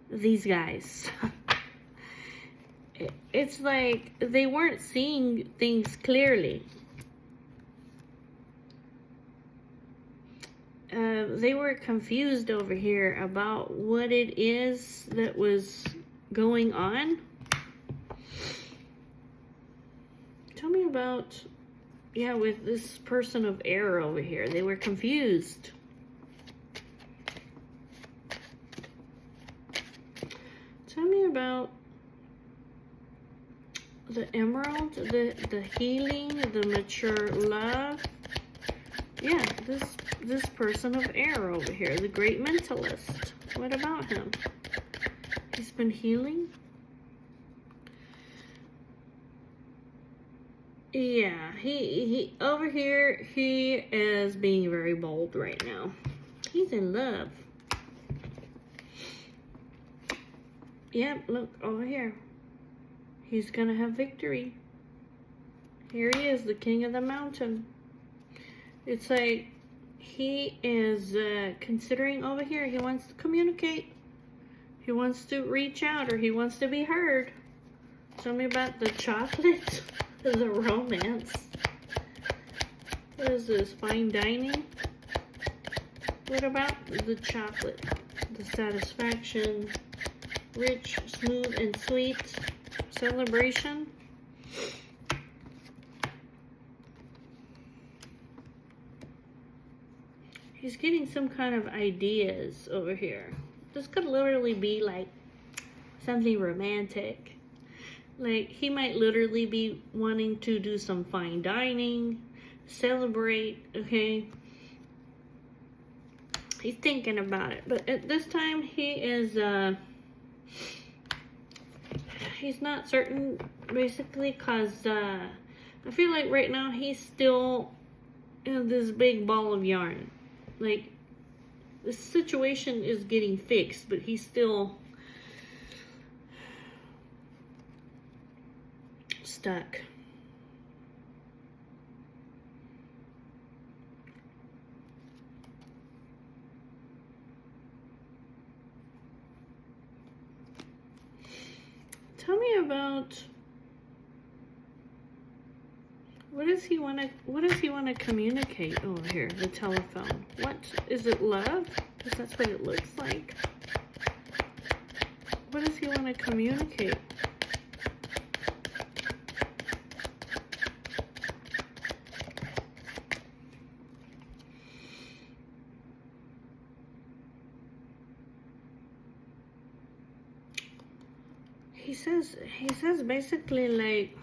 these guys. It's like they weren't seeing things clearly. They were confused over here about what it is that was going on. Tell me about, yeah, with this person of air over here. They were confused. Tell me about the emerald, the healing, the mature love. Yeah, this person of air over here, the great mentalist. What about him? He's been healing. Yeah, he over here, he is being very bold right now. He's in love. Yep, look over here. He's gonna have victory. Here he is, the king of the mountain. It's like he is considering over here. He wants to communicate. He wants to reach out, or he wants to be heard. Tell me about the chocolate, the romance. What is this, fine dining? What about the chocolate? The satisfaction, rich, smooth, and sweet. Celebration. He's getting some kind of ideas over here. This could literally be like something romantic. Like he might literally be wanting to do some fine dining, celebrate, okay? He's thinking about it. But at this time he is he's not certain, basically, because I feel like right now he's still in this big ball of yarn. Like, the situation is getting fixed, but he's still stuck. Tell me about what does he want to communicate over here? The telephone. What is it? Love? Because that's what it looks like. What does he want to communicate? he says basically like,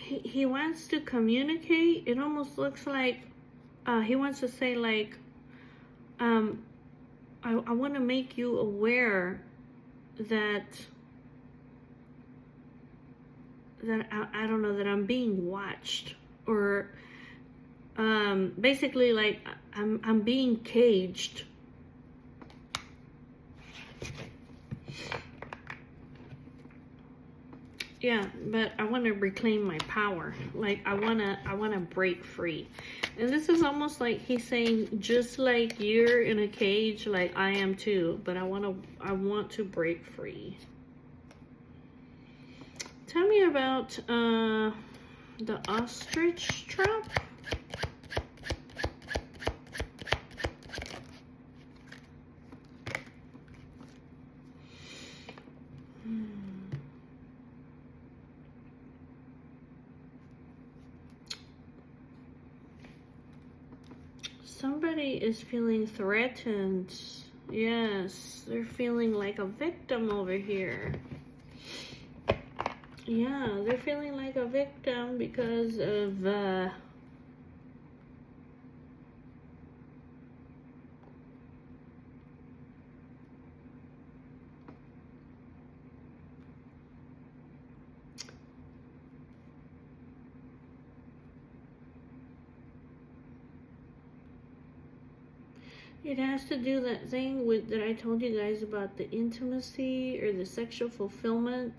he wants to communicate. It almost looks like he wants to say like, I want to make you aware that I don't know, that I'm being watched, or basically like I'm being caged. Yeah, but I want to reclaim my power. Like I want to break free. And this is almost like he's saying, just like you're in a cage, like I am too, but I want to break free. Tell me about the ostrich trap. Somebody is feeling threatened. Yes, they're feeling like a victim over here. Yeah, they're feeling like a victim because of it has to do that thing with that I told you guys about the intimacy or the sexual fulfillment.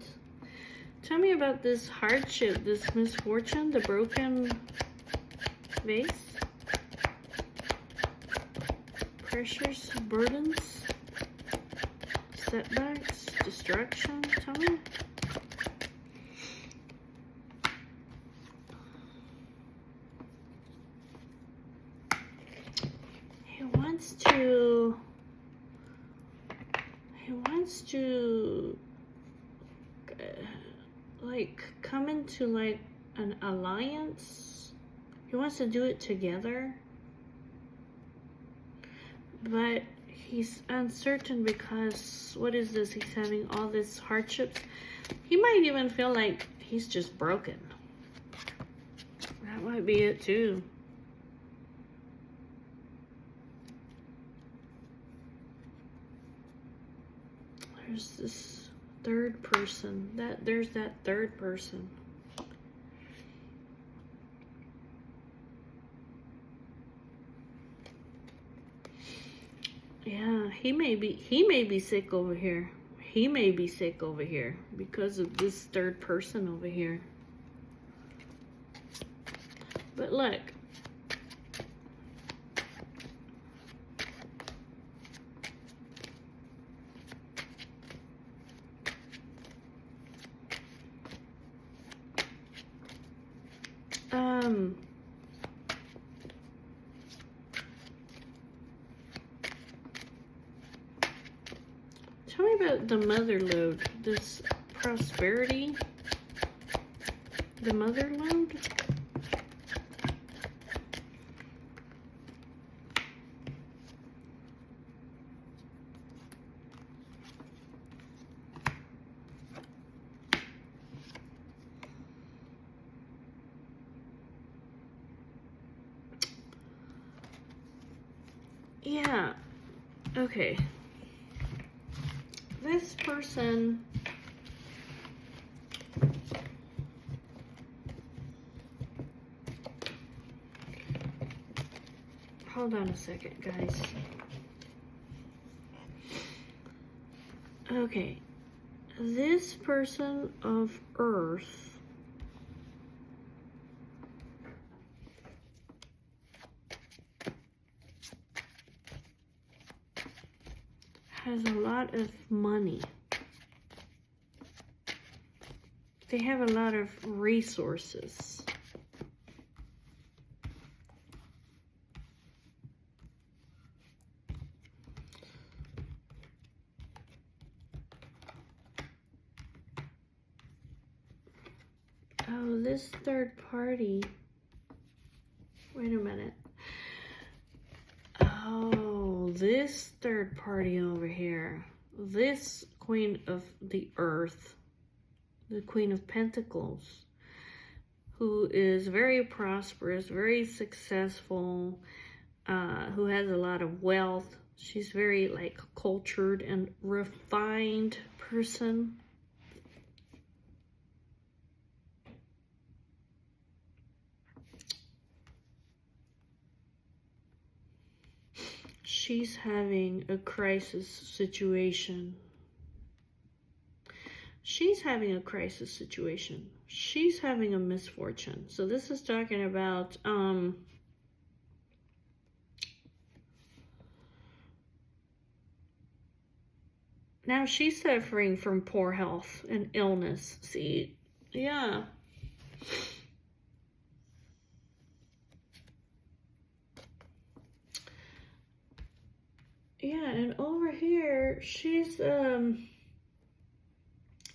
Tell me about this hardship, this misfortune, the broken vase, pressures, burdens, setbacks, destruction. Tell me. He wants to like come into like an alliance. He wants to do it together, but he's uncertain because what is this? He's having all this hardships. He might even feel like he's just broken. That might be it too. There's this third person. There's that third person. Yeah, he may be sick over here. He may be sick over here because of this third person over here. But look. Tell me about the mother load, this prosperity, the mother load. Yeah, okay. This person hold on a second, guys. Okay, this person of Earth has a lot of money. They have a lot of resources. Oh, this third party. Wait a minute. this third party over here, this Queen of the Earth, the Queen of Pentacles, who is very prosperous, very successful, who has a lot of wealth. She's very like cultured and refined person. She's having a crisis situation. She's having a crisis situation. She's having a misfortune. So this is talking about now she's suffering from poor health and illness. See, yeah. Yeah, and over here, she's,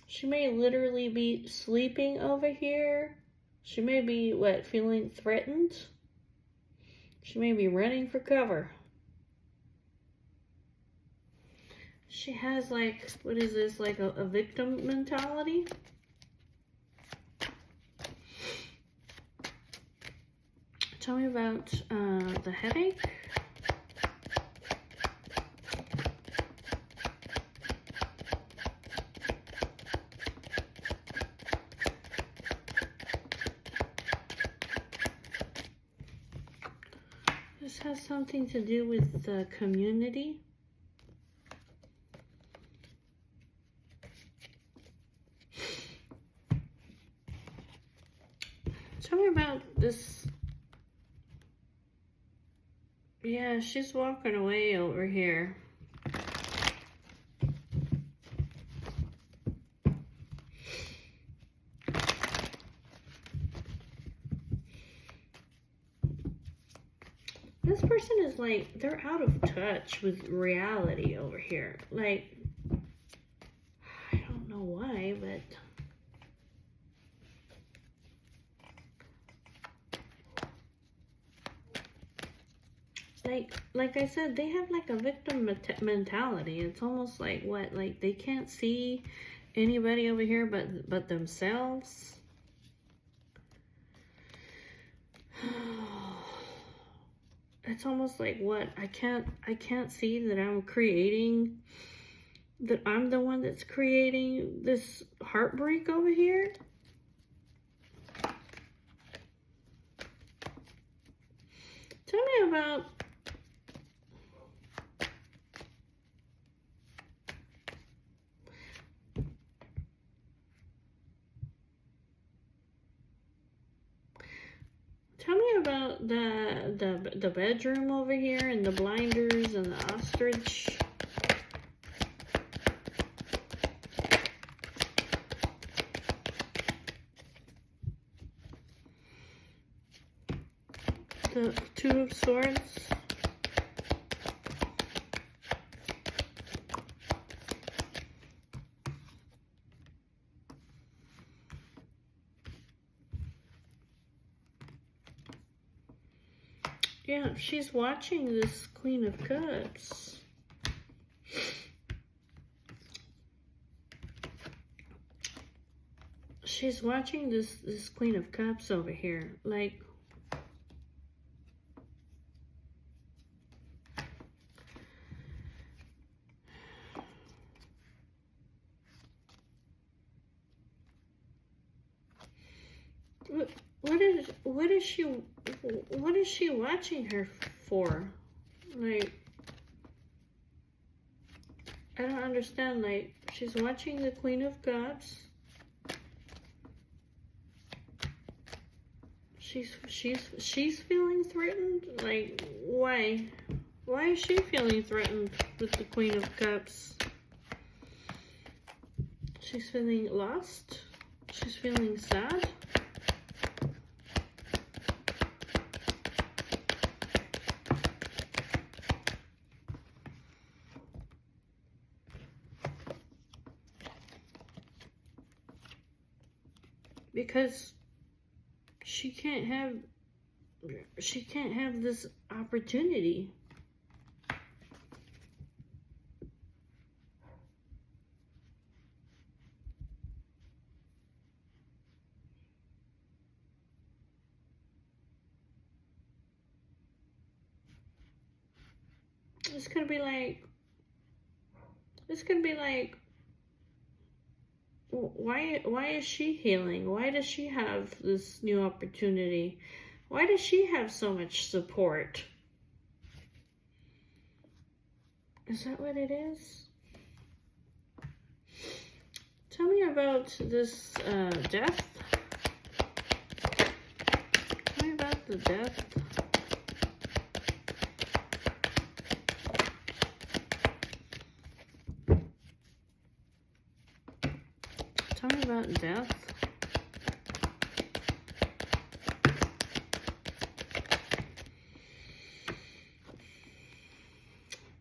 she may literally be sleeping over here. She may be, what, feeling threatened? She may be running for cover. She has, like, what is this, like a victim mentality? Tell me about the headache. This has something to do with the community. Tell me about this. Yeah, she's walking away over here. This person is like, they're out of touch with reality over here. Like, I don't know why, but like I said, they have like a victim mentality. It's almost like what, like they can't see anybody over here but themselves. It's almost like what, I can't see that I'm creating, that I'm the one that's creating this heartbreak over here. Tell me about the bedroom over here and the blinders and the ostrich. The Two of Swords. Yeah, she's watching this Queen of Cups. She's watching this Queen of Cups over here. Like, what is she watching her for? Like, I don't understand. Like, she's watching the Queen of Cups. She's feeling threatened. Like, why? Why is she feeling threatened with the Queen of Cups? She's feeling lost. She's feeling sad. Because she can't have this opportunity. This could be like, why is she healing? Why does she have this new opportunity? Why does she have so much support? Is that what it is? Tell me about this death. Tell me about the death. Tell me about death.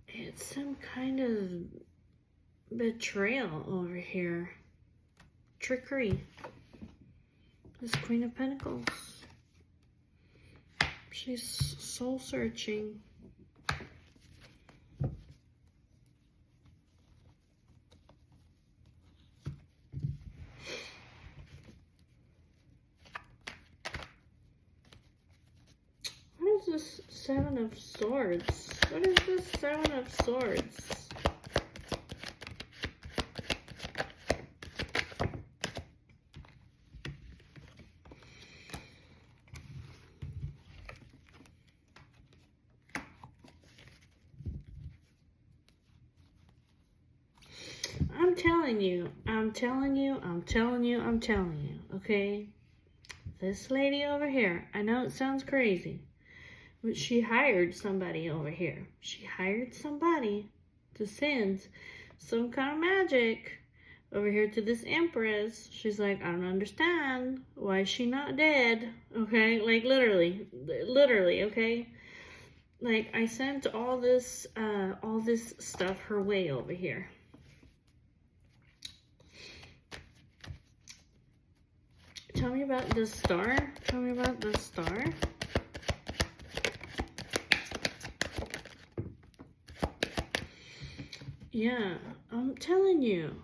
It's some kind of betrayal over here. Trickery. This Queen of Pentacles. She's soul searching. What is this Seven of Swords? What is this Seven of Swords? I'm telling you, okay? This lady over here, I know it sounds crazy, but she hired somebody over here. She hired somebody to send some kind of magic over here to this Empress. She's like, I don't understand. Why is she not dead? Okay, like literally, okay? Like, I sent all this stuff her way over here. Tell me about the star. Tell me about the star. Yeah, I'm telling you,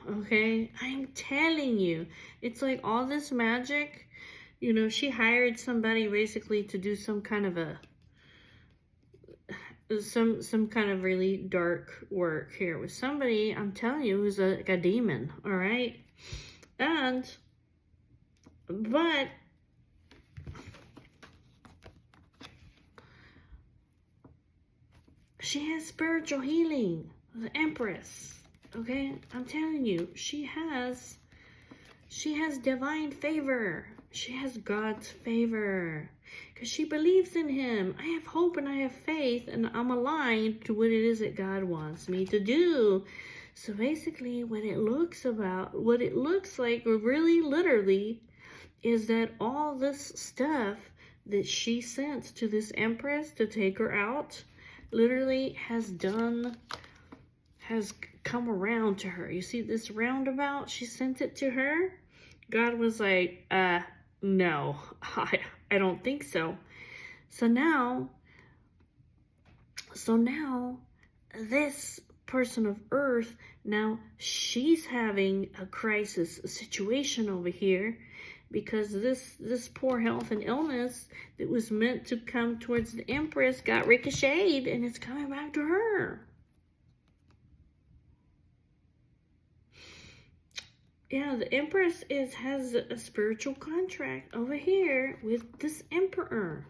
okay? I'm telling you. It's like all this magic, you know, she hired somebody basically to do some kind of some kind of really dark work here with somebody, I'm telling you, who's like a demon, all right? But she has spiritual healing, the Empress, okay? I'm telling you, she has divine favor. She has God's favor because she believes in him. I have hope and I have faith, and I'm aligned to what it is that God wants me to do. So basically, what it looks like, really literally, is that all this stuff that she sent to this Empress to take her out, literally has come around to her. You see this roundabout? She sent it to her. God was like, no, I don't think so. So now, this person of Earth, now she's having a crisis situation over here because this poor health and illness that was meant to come towards the Empress got ricocheted and it's coming back to her. Yeah, the Empress has a spiritual contract over here with this Emperor.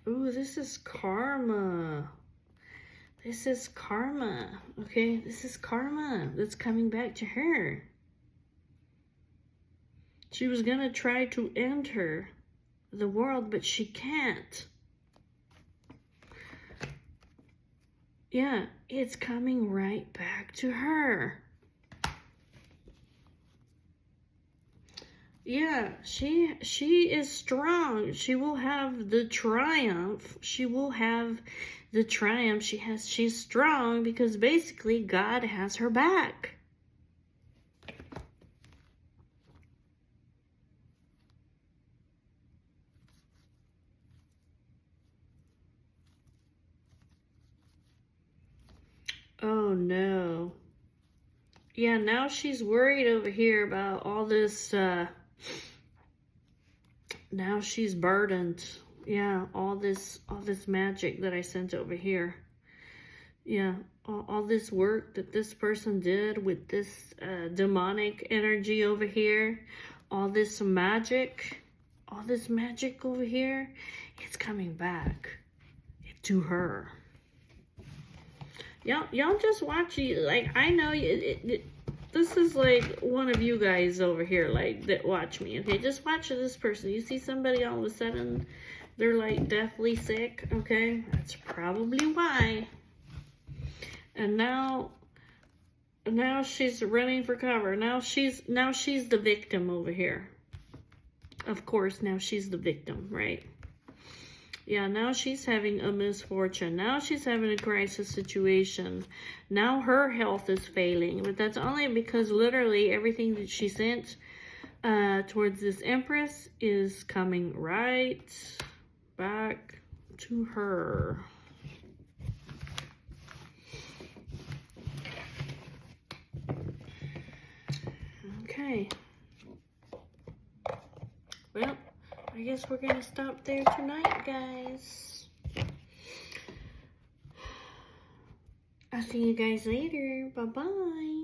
Ooh, this is karma. This is karma, okay? This is karma that's coming back to her. She was gonna try to enter the world, but she can't. Yeah, it's coming right back to her. Yeah, she is strong. She will have the triumph. She will have the triumph. She's strong because basically God has her back. Oh no. Yeah, now she's worried over here about all this Now she's burdened. Yeah, all this magic that I sent over here. Yeah, all this work that this person did with this demonic energy over here, all this magic over here, it's coming back to her. Y'all just watch. Like, I know this is like one of you guys over here, like, that watch me. Okay, just watch this person. You see somebody all of a sudden, they're like deathly sick. Okay, that's probably why. And now she's running for cover. Now she's the victim over here. Of course, now she's the victim, right? Yeah, now she's having a misfortune. Now she's having a crisis situation. Now her health is failing. But that's only because literally everything that she sent towards this Empress is coming right back to her. Okay. Well, I guess we're going to stop there tonight, guys. I'll see you guys later. Bye-bye.